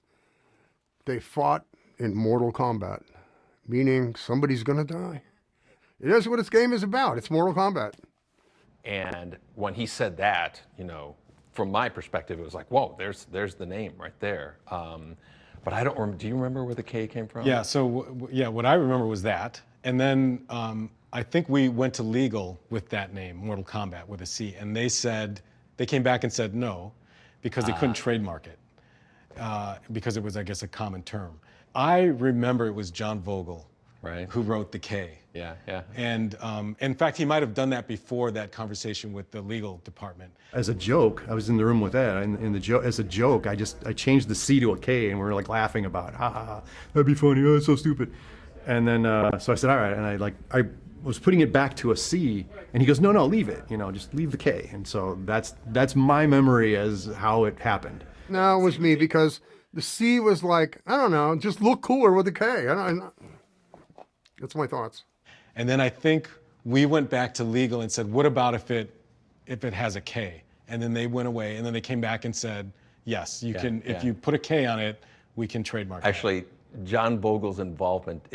"they fought in Mortal Kombat," meaning somebody's gonna die. It is what this game is about. It's Mortal Kombat. And when he said that, from my perspective, it was like, whoa, there's the name right there. But I don't remember, do you remember where the K came from? Yeah, so what I remember was that. And then I think we went to legal with that name, Mortal Kombat with a C, and they came back and said no, because they couldn't trademark it, because it was, I guess, a common term. I remember it was John Vogel, right, who wrote the K. Yeah, yeah. And in fact, he might have done that before that conversation with the legal department. As a joke, I was in the room with Ed, and as a joke, I changed the C to a K, and we were like laughing about it. Ha ha ha, that'd be funny, oh, it's so stupid. And then, so I said, all right, and I was putting it back to a C, and he goes, no, leave it, just leave the K. And so that's my memory as how it happened. No, it was me, because the C was like, I don't know, just look cooler with the K. That's my thoughts. And then I think we went back to legal and said, what about if it has a K? And then they went away, and then they came back and said, yes, you can. If you put a K on it, we can trademark it. Actually, John Vogel's involvement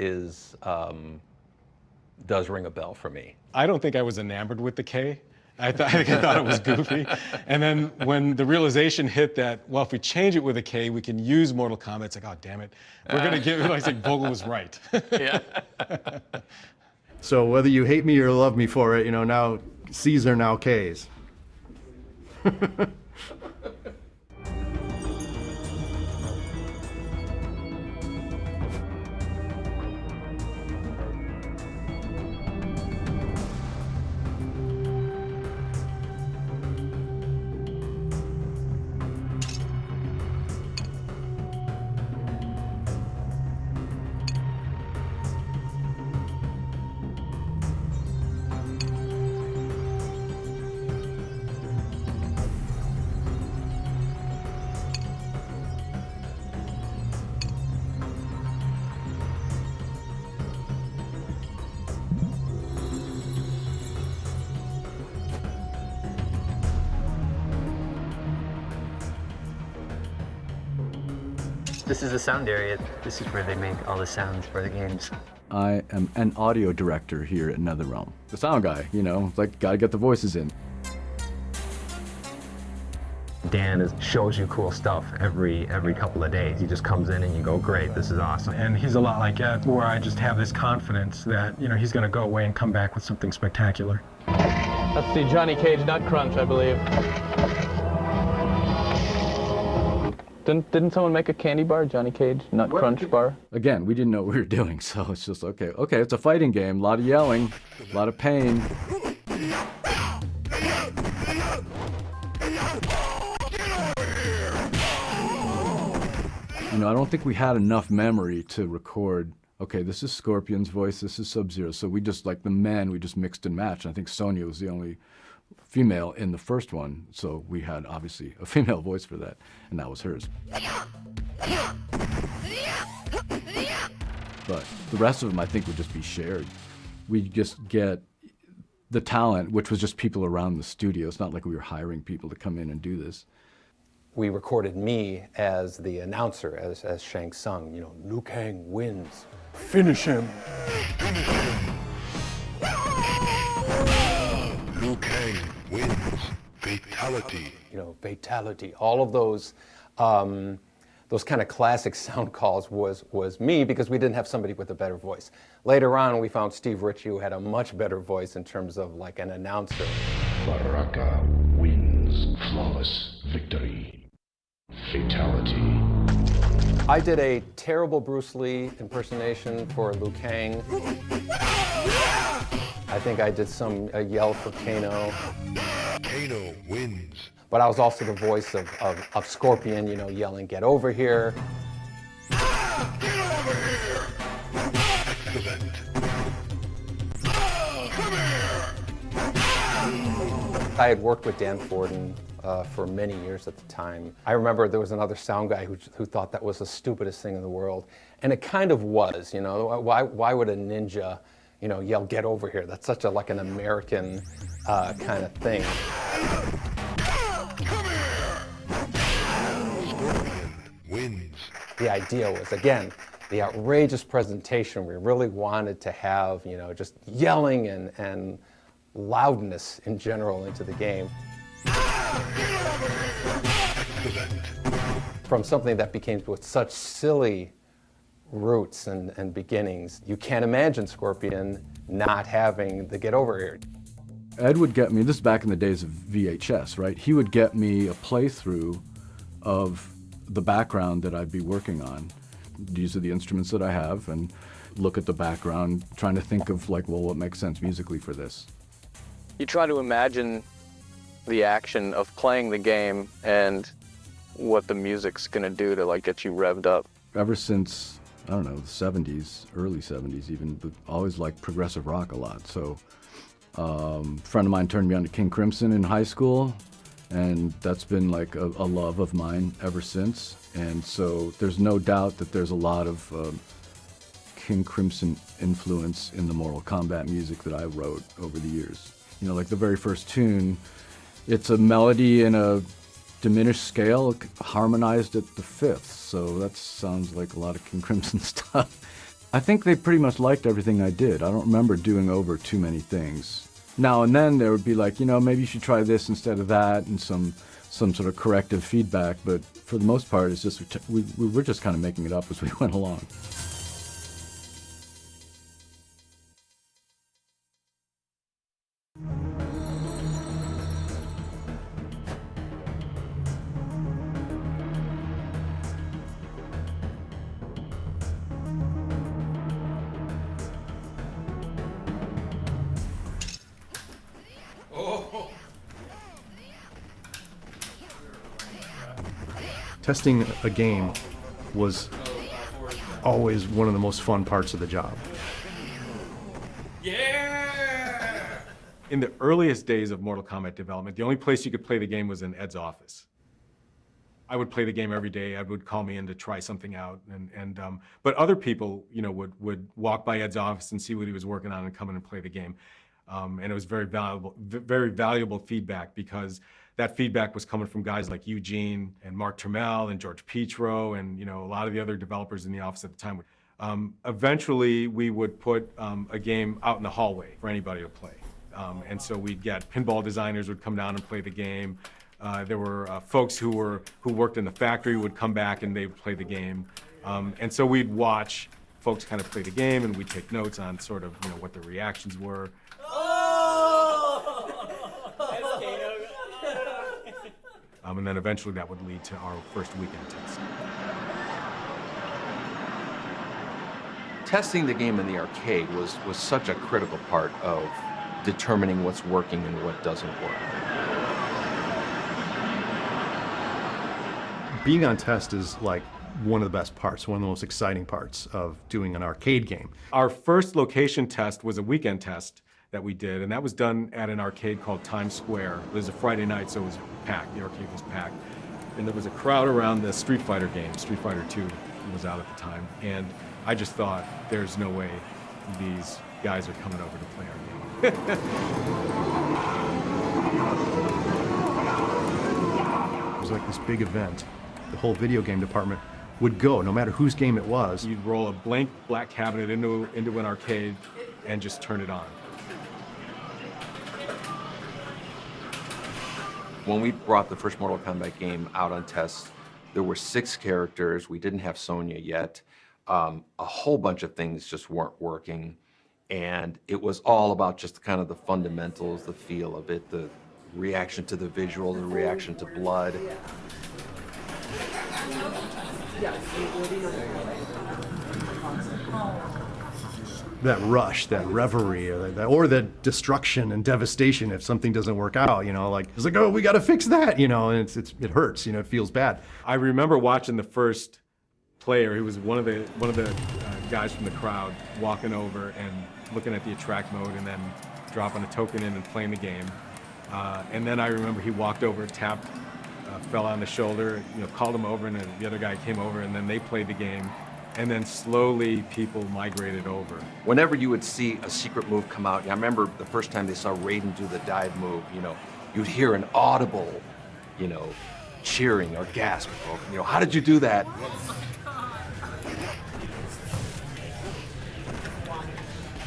does ring a bell for me. I don't think I was enamored with the K. I thought it was goofy. And then when the realization hit that, well, if we change it with a K, we can use Mortal Kombat, it's like, oh, damn it. We're going to give it, like Vogel was right. Yeah. So whether you hate me or love me for it, now C's are now K's. This is the sound area. This is where they make all the sounds for the games. I am an audio director here at NetherRealm. The sound guy, like, gotta get the voices in. Dan shows you cool stuff every couple of days. He just comes in and you go, great, this is awesome. And he's a lot like Ed, where I just have this confidence that, he's going to go away and come back with something spectacular. That's the Johnny Cage Nut Crunch, I believe. Didn't someone make a candy bar, Johnny Cage Nut Crunch bar? Again, we didn't know what we were doing, so it's just, okay, it's a fighting game, a lot of yelling, a lot of pain. I don't think we had enough memory to record, okay, this is Scorpion's voice, this is Sub-Zero, so we just, like the men, we just mixed and matched. I think Sonya was the only female in the first one, so we had obviously a female voice for that, and that was hers. But the rest of them, I think, would just be shared. We just get the talent, which was just people around the studio. It's not like we were hiring people to come in and do this. We recorded me as the announcer, as Shang Tsung, Liu Kang wins. Finish him. Liu Kang wins. Fatality. Fatality. All of those kind of classic sound calls was me, because we didn't have somebody with a better voice. Later on, we found Steve Ritchie, who had a much better voice in terms of like an announcer. Baraka wins. Flawless victory. Fatality. I did a terrible Bruce Lee impersonation for Liu Kang. I think I did a yell for Kano. Kano wins. But I was also the voice of Scorpion, yelling, "Get over here." Get over here. Excellent. Come here. I had worked with Dan Forden for many years at the time. I remember there was another sound guy who thought that was the stupidest thing in the world. And it kind of was, why would a ninja, yell, "Get over here"? That's such like an American kind of thing. Scorpion wins. The idea was, again, the outrageous presentation. We really wanted to have, just yelling and loudness in general into the game. From something that became with such silly roots and beginnings, you can't imagine Scorpion not having the "get over here." Ed would get me, this is back in the days of VHS, right? He would get me a playthrough of the background that I'd be working on. These are the instruments that I have, and look at the background, trying to think of like, well, what makes sense musically for this? You try to imagine the action of playing the game and what the music's gonna do to like get you revved up. Ever since, I don't know, the 70s, early 70s even, but always liked progressive rock a lot. So a friend of mine turned me on to King Crimson in high school, and that's been like a love of mine ever since. And so there's no doubt that there's a lot of King Crimson influence in the Mortal Kombat music that I wrote over the years. Like the very first tune, it's a melody in a diminished scale, harmonized at the fifth. So that sounds like a lot of King Crimson stuff. I think they pretty much liked everything I did. I don't remember doing over too many things. Now and then there would be like, maybe you should try this instead of that, and some sort of corrective feedback. But for the most part, it's just we were just kind of making it up as we went along. Testing a game was always one of the most fun parts of the job. Yeah! In the earliest days of Mortal Kombat development, the only place you could play the game was in Ed's office. I would play the game every day. Ed would call me in to try something out, but other people, would walk by Ed's office and see what he was working on and come in and play the game. And it was very valuable feedback, because that feedback was coming from guys like Eugene and Mark Trammell and George Petro and a lot of the other developers in the office at the time. Eventually, we would put a game out in the hallway for anybody to play. And so we'd get pinball designers would come down and play the game. There were folks who worked in the factory would come back and they would play the game. And so we'd watch folks kind of play the game, and we'd take notes on sort of what the reactions were. And then eventually that would lead to our first weekend test. Testing the game in the arcade was such a critical part of determining what's working and what doesn't work. Being on test is like one of the best parts, one of the most exciting parts of doing an arcade game. Our first location test was a weekend test that we did, and that was done at an arcade called Times Square. It was a Friday night, so it was packed. The arcade was packed. And there was a crowd around the Street Fighter game. Street Fighter 2 was out at the time. And I just thought, there's no way these guys are coming over to play our game. It was like this big event. The whole video game department would go, no matter whose game it was. You'd roll a blank black cabinet into an arcade and just turn it on. When we brought the first Mortal Kombat game out on test, there were 6 characters. We didn't have Sonya yet. A whole bunch of things just weren't working. And it was all about just kind of the fundamentals, the feel of it, the reaction to the visual, the reaction to blood. That rush, that reverie, or that destruction and devastation if something doesn't work out, like, it's like, oh, we got to fix that, and it hurts, it feels bad. I remember watching the first player. He was one of the guys from the crowd walking over and looking at the attract mode and then dropping a token in and playing the game. And then I remember he walked over, tapped, fell on the shoulder, called him over, and then the other guy came over, and then they played the game. And then slowly people migrated over. Whenever you would see a secret move come out, I remember the first time they saw Raiden do the dive move, you'd hear an audible, cheering or gasp. How did you do that?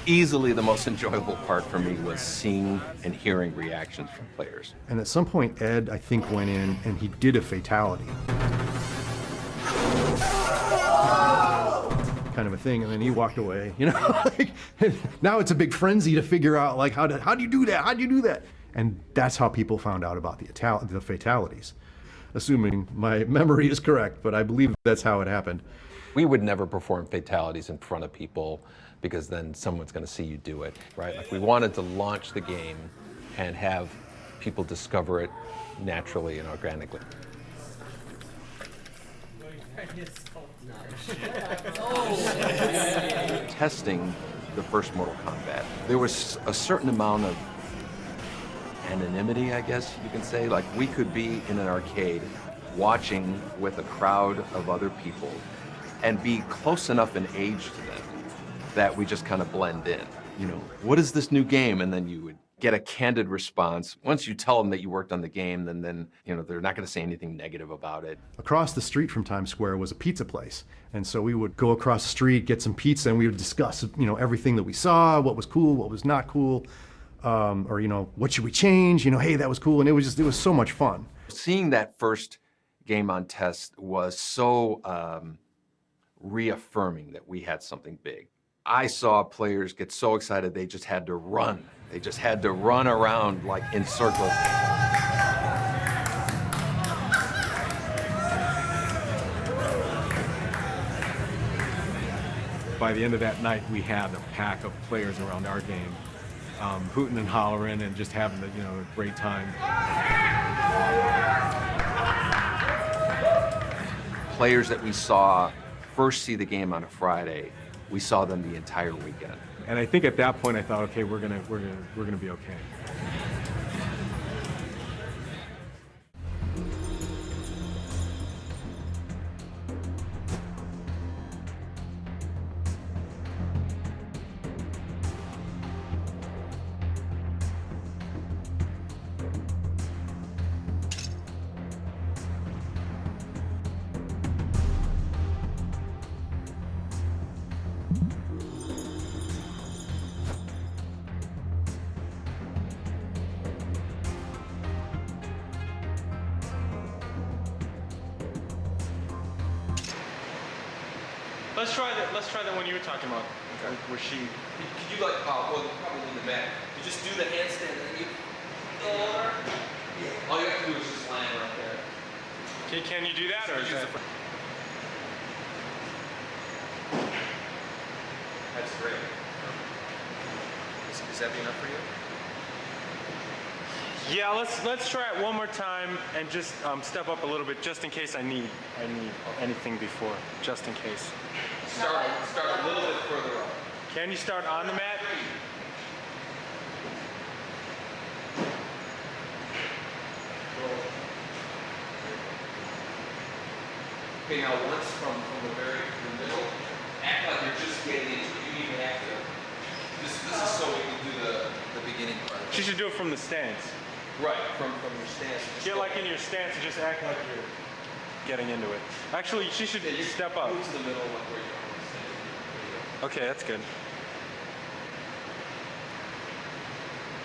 Easily the most enjoyable part for me was seeing and hearing reactions from players. And at some point, Ed, I think, went in and he did a fatality. Kind of a thing, and then he walked away, now it's a big frenzy to figure out, like, how do you do that? How do you do that? And that's how people found out about the fatalities. Assuming my memory is correct, but I believe that's how it happened. We would never perform fatalities in front of people because then someone's going to see you do it, right? Like, we wanted to launch the game and have people discover it naturally and organically. Testing the first Mortal Kombat, there was a certain amount of anonymity, I guess you can say. Like, we could be in an arcade watching with a crowd of other people and be close enough in age to them that we just kind of blend in. What is this new game? And then you would get a candid response. Once you tell them that you worked on the game, then they're not going to say anything negative about it. Across the street from Times Square was a pizza place. And so we would go across the street, get some pizza, and we would discuss, everything that we saw, what was cool, what was not cool, or, what should we change? Hey, that was cool. And it was so much fun. Seeing that first game on test was so reaffirming that we had something big. I saw players get so excited they just had to run. They just had to run around like in circles. By the end of that night, we had a pack of players around our game, hooting and hollering and just having a great time. Players that we saw first see the game on a Friday, we saw them the entire weekend. And I think at that point I thought, okay, we're gonna be okay. Let's try the one you were talking about. Okay. Where she. Could you like, well, you probably need the mat. You just do the handstand and then you go over. Yeah. All you have to do is just land right there. Okay, can you do that or is that? That's great. Is that enough for you? Yeah, let's try it one more time and just step up a little bit, just in case I need anything before, just in case. Start a little bit further up. Can you start on the mat? Okay, now once from the middle, act like you're just getting into it. You even have to. This is so we can do the beginning part. She should do it from the stance. Right, from your stance. Get like in your stance and just act like you're getting into it. Actually, she should step up. Move to the middle, like where you're on. Okay, that's good.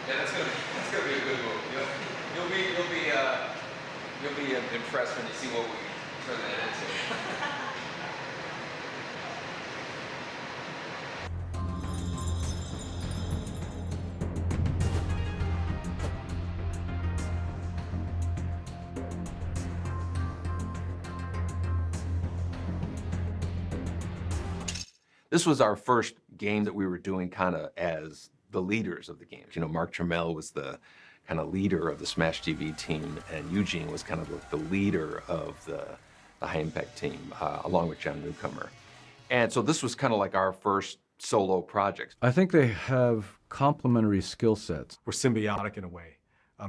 Yeah, that's gonna be a good move. You'll be impressed when you see what we turn that into. This was our first game that we were doing kind of as the leaders of the games. You know, Mark Trammell was the kind of leader of the Smash TV team, and Eugene was kind of the leader of the High Impact team, along with John Newcomer. And so this was kind of like our first solo project. I think they have complementary skill sets. We're symbiotic in a way.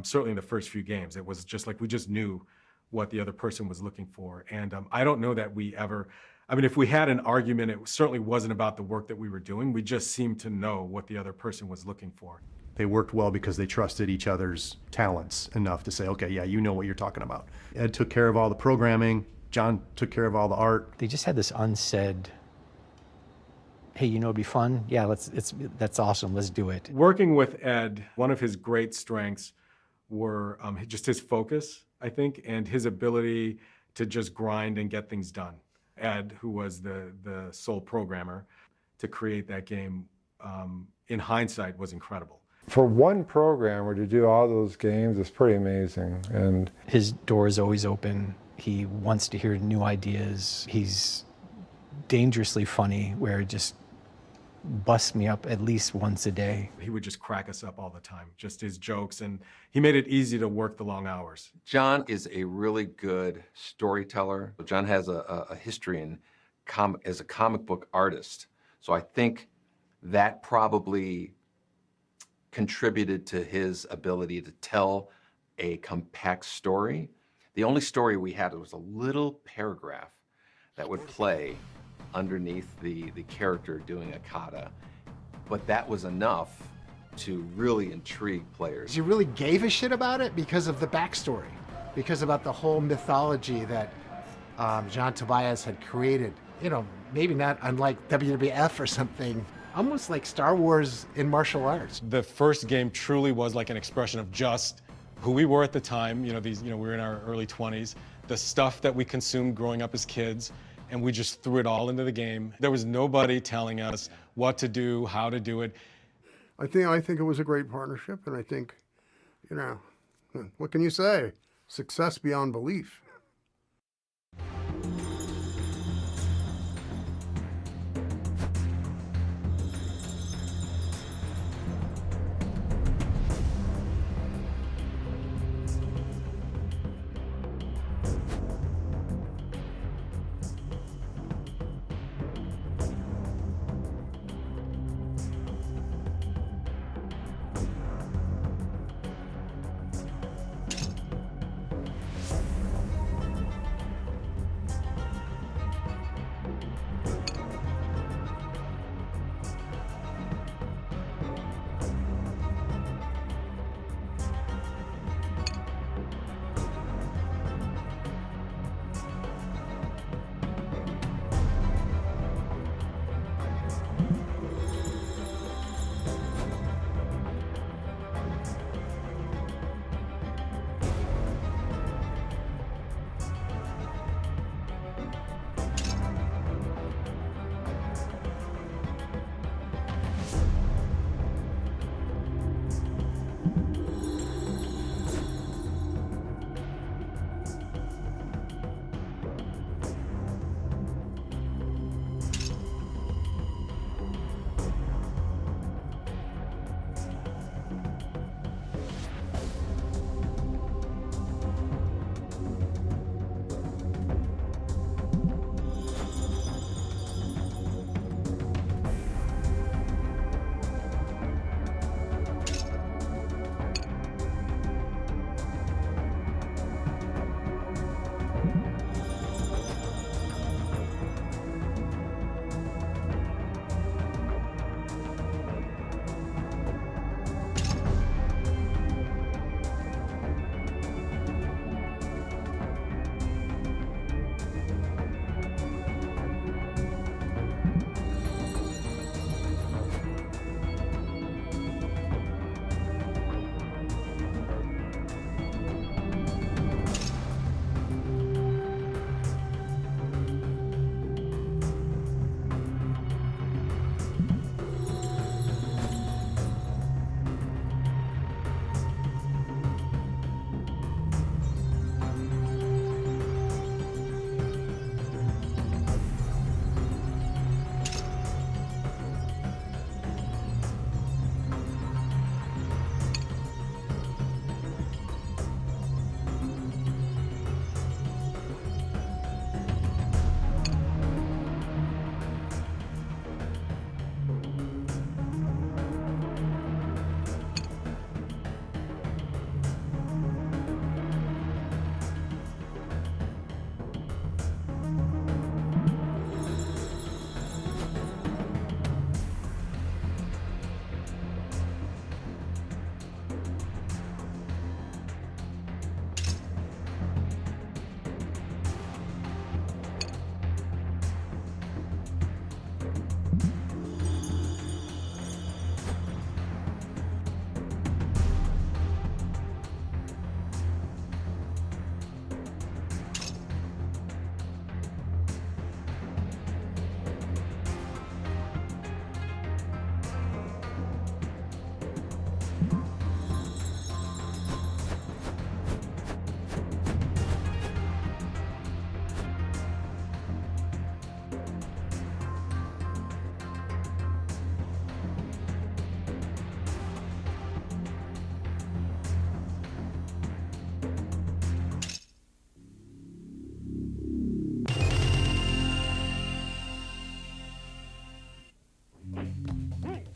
Certainly in the first few games, it was just like we just knew what the other person was looking for. And I don't know that we ever, I mean, if we had an argument, it certainly wasn't about the work that we were doing. We just seemed to know what the other person was looking for. They worked well because they trusted each other's talents enough to say, okay, yeah, you know what you're talking about. Ed took care of all the programming. John took care of all the art. They just had this unsaid, hey, you know, it'd be fun. Yeah, that's awesome. Let's do it. Working with Ed, one of his great strengths were just his focus, I think, and his ability to just grind and get things done. Ed, who was the sole programmer to create that game, in hindsight, was incredible. For one programmer to do all those games is pretty amazing. And his door is always open. He wants to hear new ideas. He's dangerously funny, where it just busts me up at least once a day. He would just crack us up all the time, just his jokes, and he made it easy to work the long hours. John is a really good storyteller. John has a history in as a comic book artist. So I think that probably contributed to his ability to tell a compact story. The only story we had was a little paragraph that would play underneath the character doing a kata, but that was enough to really intrigue players. You really gave a shit about it because of the backstory, because about the whole mythology that John Tobias had created. You know, maybe not unlike WWF or something, almost like Star Wars in martial arts. The first game truly was like an expression of just who we were at the time. You know, we were in our early 20s, the stuff that we consumed growing up as kids, and we just threw it all into the game. There was nobody telling us what to do, how to do it. I think it was a great partnership, and I think, you know, what can you say? Success beyond belief.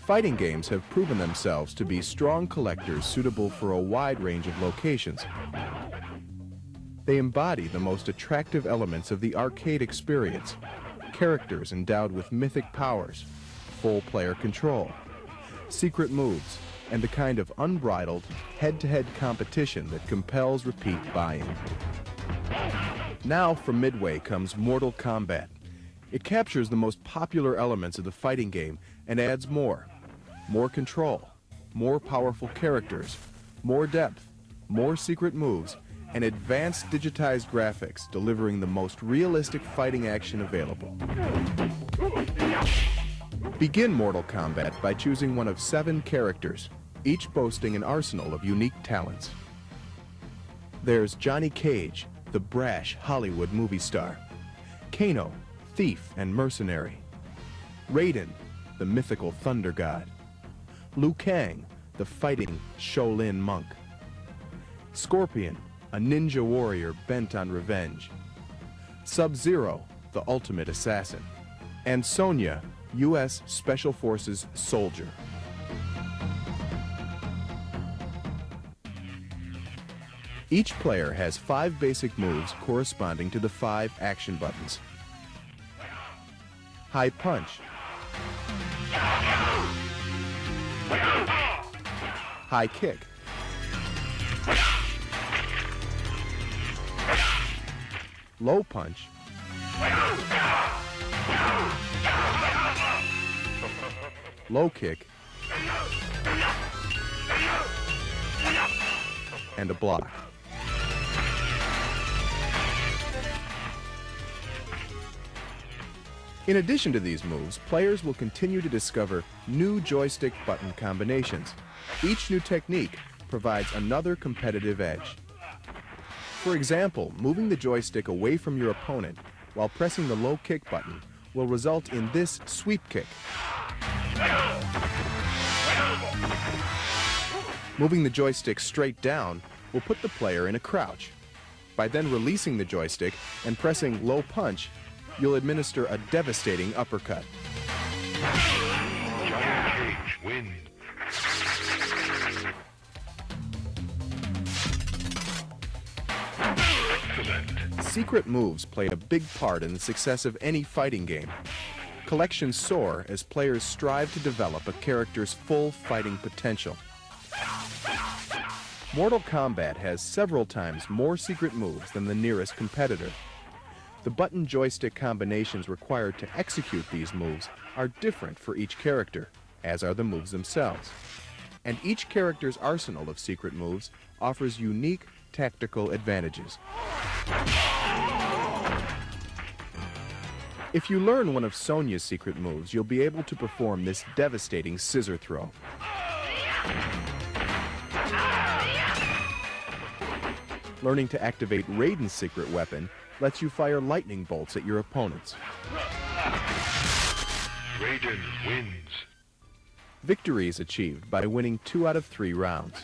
Fighting games have proven themselves to be strong collectors suitable for a wide range of locations. They embody the most attractive elements of the arcade experience: characters endowed with mythic powers, full player control, secret moves, and the kind of unbridled, head-to-head competition that compels repeat buying. Now from Midway comes Mortal Kombat. It captures the most popular elements of the fighting game and adds more. More control, more powerful characters, more depth, more secret moves, and advanced digitized graphics delivering the most realistic fighting action available. Begin Mortal Kombat by choosing one of 7 characters, each boasting an arsenal of unique talents. There's Johnny Cage, the brash Hollywood movie star; Kano, thief and mercenary; Raiden, the mythical thunder god; Liu Kang, the fighting Shaolin monk; Scorpion, a ninja warrior bent on revenge; Sub-Zero, the ultimate assassin; and Sonya, U.S. Special Forces soldier. Each player has 5 basic moves corresponding to the 5 action buttons. High punch, high kick, low punch, low kick, and a block. In addition to these moves, players will continue to discover new joystick button combinations. Each new technique provides another competitive edge. For example, moving the joystick away from your opponent while pressing the low kick button will result in this sweep kick. Moving the joystick straight down will put the player in a crouch. By then releasing the joystick and pressing low punch, you'll administer a devastating uppercut. Johnny Cage wins. Excellent. Secret moves play a big part in the success of any fighting game. Collections soar as players strive to develop a character's full fighting potential. Mortal Kombat has several times more secret moves than the nearest competitor. The button joystick combinations required to execute these moves are different for each character, as are the moves themselves. And each character's arsenal of secret moves offers unique tactical advantages. If you learn one of Sonya's secret moves, you'll be able to perform this devastating scissor throw. Learning to activate Raiden's secret weapon lets you fire lightning bolts at your opponents. Raiden wins. Victory is achieved by winning 2 out of 3 rounds.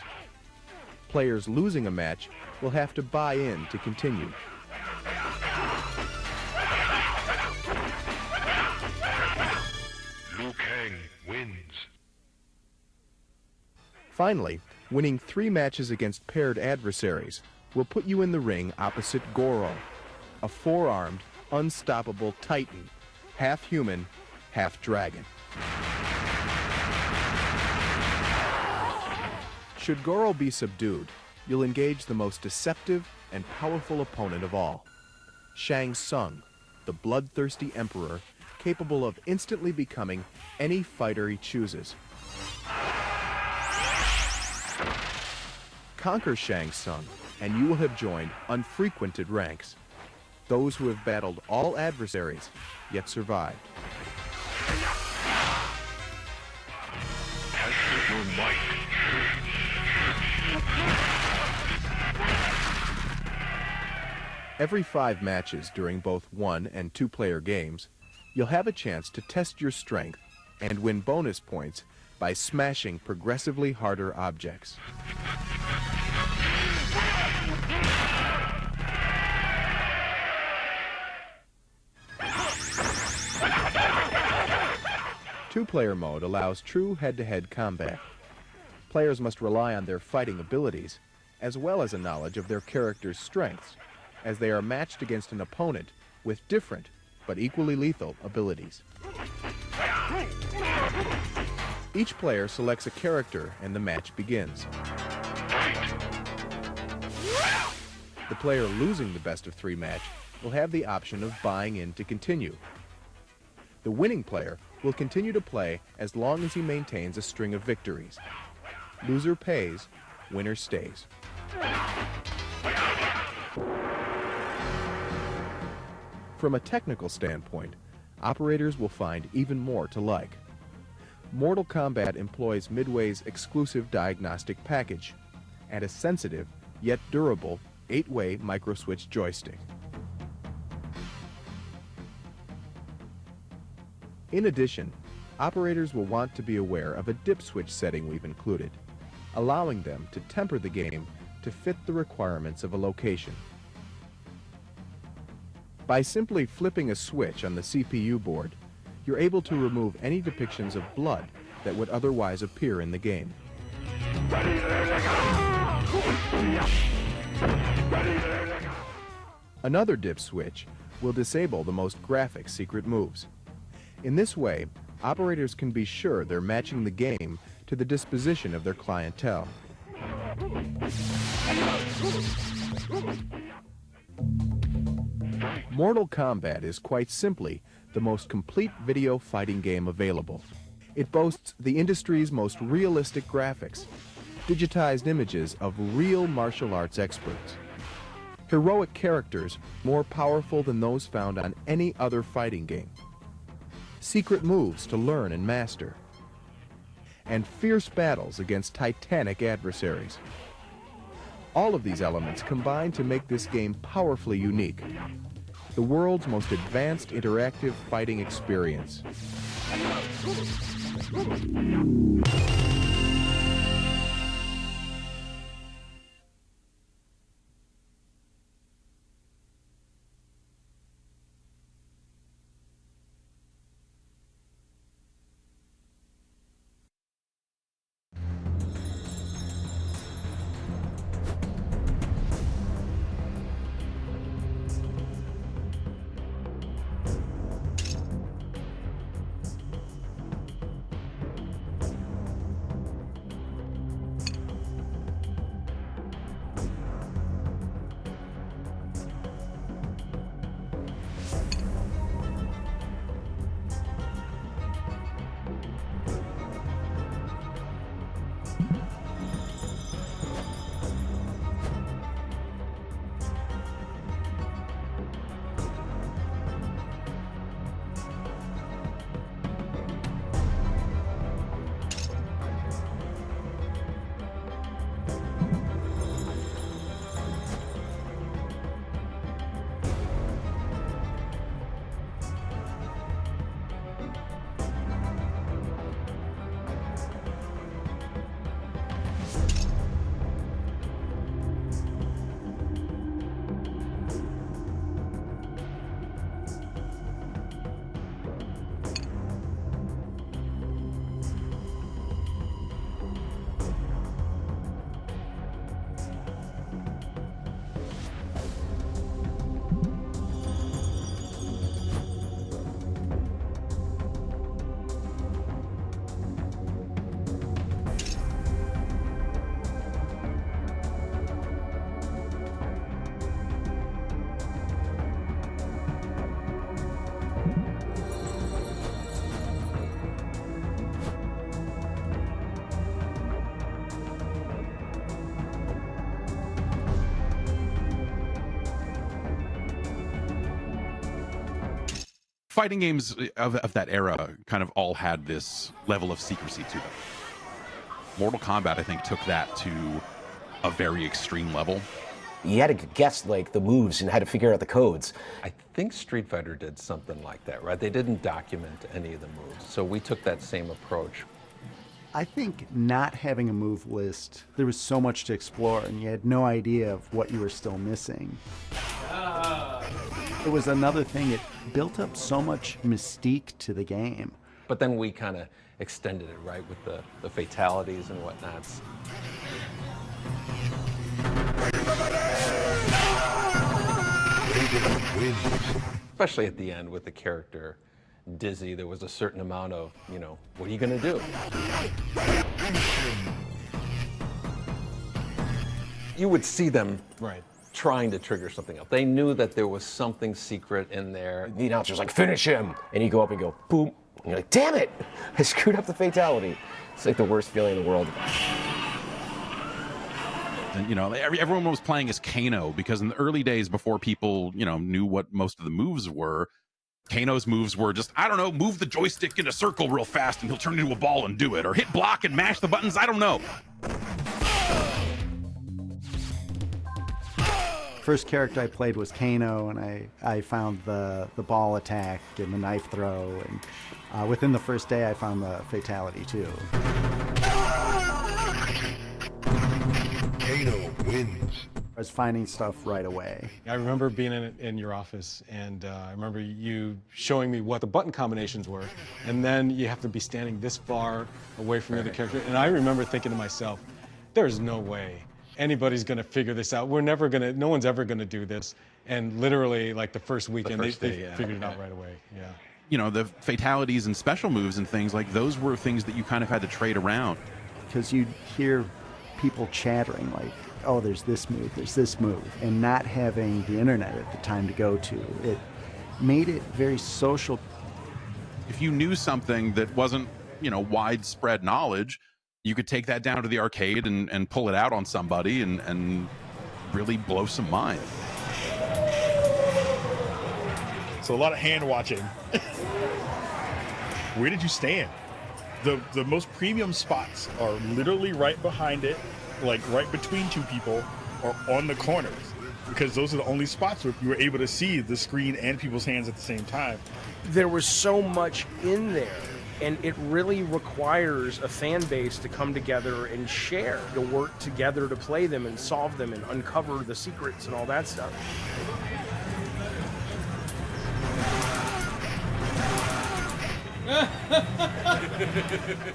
Players losing a match will have to buy in to continue. Liu Kang wins. Finally, winning 3 matches against paired adversaries will put you in the ring opposite Goro, a 4-armed, unstoppable titan, half human, half dragon. Should Goro be subdued, you'll engage the most deceptive and powerful opponent of all, Shang Tsung, the bloodthirsty emperor capable of instantly becoming any fighter he chooses. Conquer Shang Tsung, and you will have joined unfrequented ranks, those who have battled all adversaries, yet survived. Test your might. Every 5 matches during both 1- and 2-player games, you'll have a chance to test your strength and win bonus points by smashing progressively harder objects. Two-player mode allows true head-to-head combat. Players must rely on their fighting abilities, as well as a knowledge of their character's strengths, as they are matched against an opponent with different but equally lethal abilities. Each player selects a character and the match begins. The player losing the best of 3 match will have the option of buying in to continue. The winning player will continue to play as long as he maintains a string of victories. Loser pays, winner stays. From a technical standpoint, operators will find even more to like. Mortal Kombat employs Midway's exclusive diagnostic package and a sensitive yet durable 8-way microswitch joystick. In addition, operators will want to be aware of a dip switch setting we've included, allowing them to temper the game to fit the requirements of a location. By simply flipping a switch on the CPU board, you're able to remove any depictions of blood that would otherwise appear in the game. Another dip switch will disable the most graphic secret moves. In this way, operators can be sure they're matching the game to the disposition of their clientele. Mortal Kombat is quite simply the most complete video fighting game available. It boasts the industry's most realistic graphics, digitized images of real martial arts experts, heroic characters more powerful than those found on any other fighting game, secret moves to learn and master, and fierce battles against titanic adversaries. All of these elements combine to make this game powerfully unique, the world's most advanced interactive fighting experience. Fighting games of that era kind of all had this level of secrecy to them. Mortal Kombat, I think, took that to a very extreme level. You had to guess like the moves and how to figure out the codes. I think Street Fighter did something like that, right? They didn't document any of the moves, so we took that same approach. I think not having a move list, there was so much to explore and you had no idea of what you were still missing. It was another thing, it built up so much mystique to the game. But then we kind of extended it, right, with the fatalities and whatnots. Especially at the end with the character Dizzy, there was a certain amount of, you know, what are you going to do? You would see them trying to trigger something else. They knew that there was something secret in there. The announcer's like, finish him! And you go up and go, boom. And you're like, damn it! I screwed up the fatality. It's like the worst feeling in the world. And, you know, everyone was playing as Kano because in the early days before people, you know, knew what most of the moves were, Kano's moves were just, I don't know, move the joystick in a circle real fast and he'll turn into a ball and do it, or hit block and mash the buttons, I don't know. First character I played was Kano, and I found the ball attack and the knife throw, and within the first day I found the fatality too. Kano wins. I was finding stuff right away. I remember being in your office, and I remember you showing me what the button combinations were, and then you have to be standing this far away from the other character. And I remember thinking to myself, there's no way anybody's gonna figure this out. No one's ever gonna do this. And literally, like the first weekend, they figured it out right away, yeah. You know, the fatalities and special moves and things, like those were things that you kind of had to trade around. Because you'd hear people chattering like, oh, there's this move, and not having the internet at the time to go to, it made it very social. If you knew something that wasn't, you know, widespread knowledge, you could take that down to the arcade and pull it out on somebody and really blow some mind. So a lot of hand watching. Where did you stand? The most premium spots are literally right behind it, like right between two people, or on the corners, because those are the only spots where you were able to see the screen and people's hands at the same time. There was so much in there, and it really requires a fan base to come together and share, to work together to play them and solve them and uncover the secrets and all that stuff.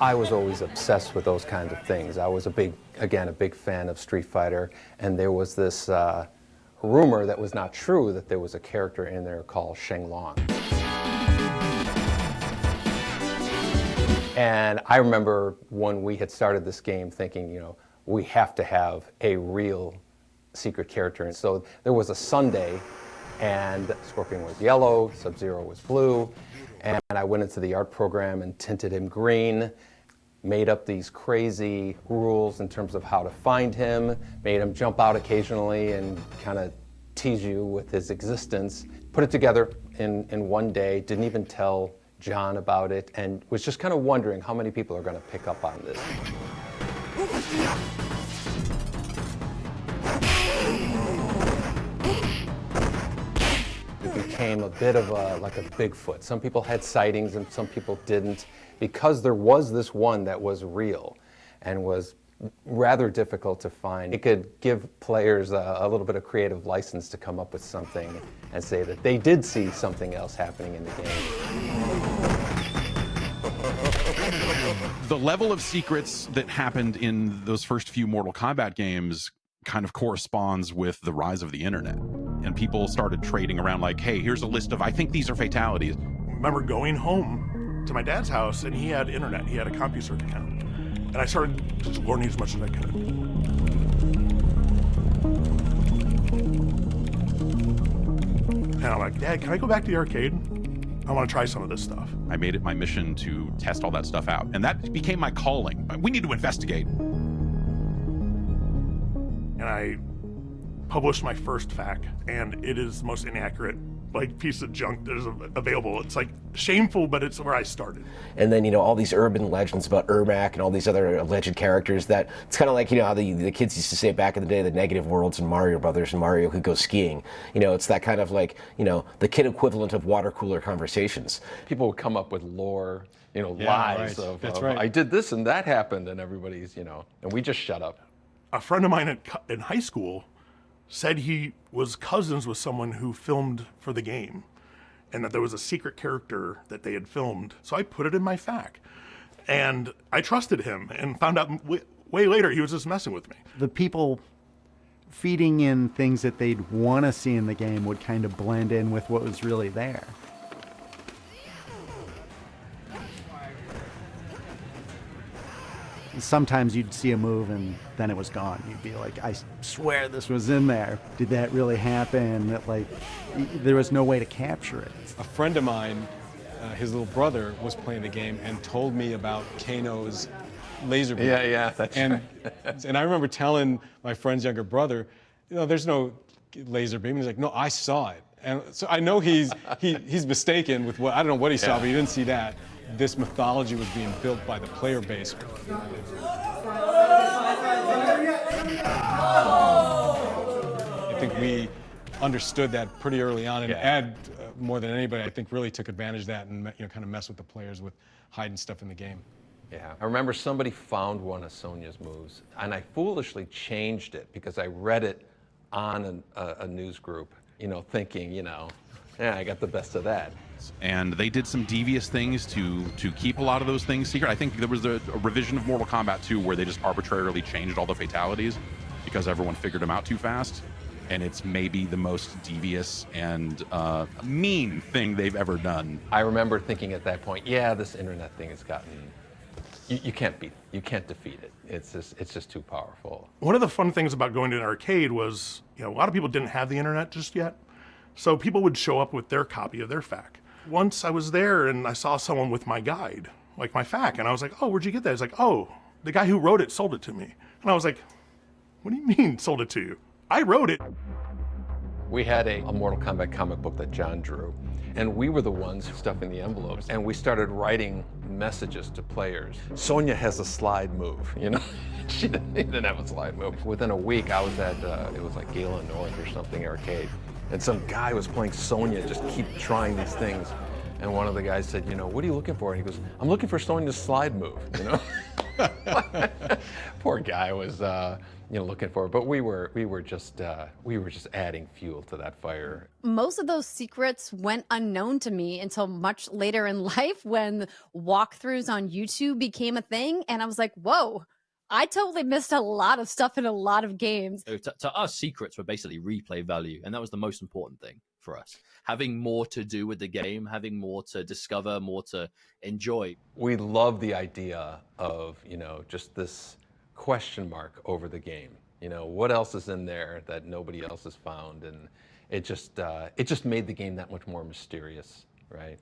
I was always obsessed with those kinds of things. I was a big fan of Street Fighter, and there was this rumor that was not true, that there was a character in there called Sheng Long. And I remember when we had started this game thinking, you know, we have to have a real secret character. And so there was a Sunday, and Scorpion was yellow, Sub-Zero was blue, and I went into the art program and tinted him green, made up these crazy rules in terms of how to find him, made him jump out occasionally and kind of tease you with his existence. Put it together in one day, didn't even tell John about it, and was just kind of wondering how many people are going to pick up on this. It became a bit of like a Bigfoot. Some people had sightings and some people didn't, because there was this one that was real and was rather difficult to find. It could give players a little bit of creative license to come up with something and say that they did see something else happening in the game. The level of secrets that happened in those first few Mortal Kombat games kind of corresponds with the rise of the internet. And people started trading around like, hey, here's a list of, I think these are fatalities. I remember going home to my dad's house, and he had internet. He had a CompuSearch account. And I started just learning as much as I could. And I'm like, Dad, can I go back to the arcade? I want to try some of this stuff. I made it my mission to test all that stuff out. And that became my calling. We need to investigate. And I published my first FAQ, and it is the most inaccurate piece of junk that is available. It's like shameful, but it's where I started. And then, you know, all these urban legends about Ermac and all these other alleged characters that it's kind of like, you know, how the kids used to say back in the day, the negative worlds in Mario Brothers and Mario could go skiing. You know, it's that kind of like, you know, the kid equivalent of water cooler conversations. People would come up with lore, you know, Yeah, lies right. of, That's of right. I did this and that happened, and everybody's, you know, and we just shut up. A friend of mine in high school said he was cousins with someone who filmed for the game. and that there was a secret character that they had filmed. So I put it in my FAQ. And I trusted him and found out way later he was just messing with me. The people feeding in things that they'd want to see in the game would kind of blend in with what was really there. Sometimes you'd see a move and then it was gone. You'd be like, I swear this was in there. Did that really happen? That, like, there was no way to capture it. A friend of mine, his little brother was playing the game and told me about Kano's laser beam. Yeah, that's right. And I remember telling my friend's younger brother, you know, there's no laser beam. He's like, no, I saw it. And so I know he's mistaken with what, I don't know what he saw, but he didn't see that. This mythology was being built by the player base. I think we understood that pretty early on, and Ed, more than anybody, I think really took advantage of that and kind of messed with the players with hiding stuff in the game. Yeah, I remember somebody found one of Sonya's moves, and I foolishly changed it because I read it on a news group, you know, thinking, you know, yeah, I got the best of that. And they did some devious things to keep a lot of those things secret. I think there was a revision of Mortal Kombat 2 where they just arbitrarily changed all the fatalities because everyone figured them out too fast. And it's maybe the most devious and mean thing they've ever done. I remember thinking at that point, yeah, this internet thing has gotten, you can't beat it. You can't defeat it. It's just too powerful. One of the fun things about going to an arcade was, you know, a lot of people didn't have the internet just yet. So people would show up with their copy of their FAQ. Once I was there and I saw someone with my guide, like my FAQ, and I was like, oh, where'd you get that? He's like, oh, the guy who wrote it sold it to me. And I was like, what do you mean sold it to you? I wrote it. We had a Mortal Kombat comic book that John drew, and we were the ones stuffing the envelopes, and we started writing messages to players. Sonya has a slide move, you know? She didn't have a slide move. Within a week, I was at, it was like Galen North or something arcade, and some guy was playing Sonya, just keep trying these things. And one of the guys said, you know, what are you looking for? And he goes, I'm looking for Sonya's slide move, you know? Poor guy was, you know, looking for it. But we were just adding fuel to that fire. Most of those secrets went unknown to me until much later in life when walkthroughs on YouTube became a thing. And I was like, whoa, I totally missed a lot of stuff in a lot of games. To us, secrets were basically replay value, and that was the most important thing for us. Having more to do with the game, having more to discover, more to enjoy. We love the idea of, you know, just this question mark over the game. You know, what else is in there that nobody else has found? And it just made the game that much more mysterious, right?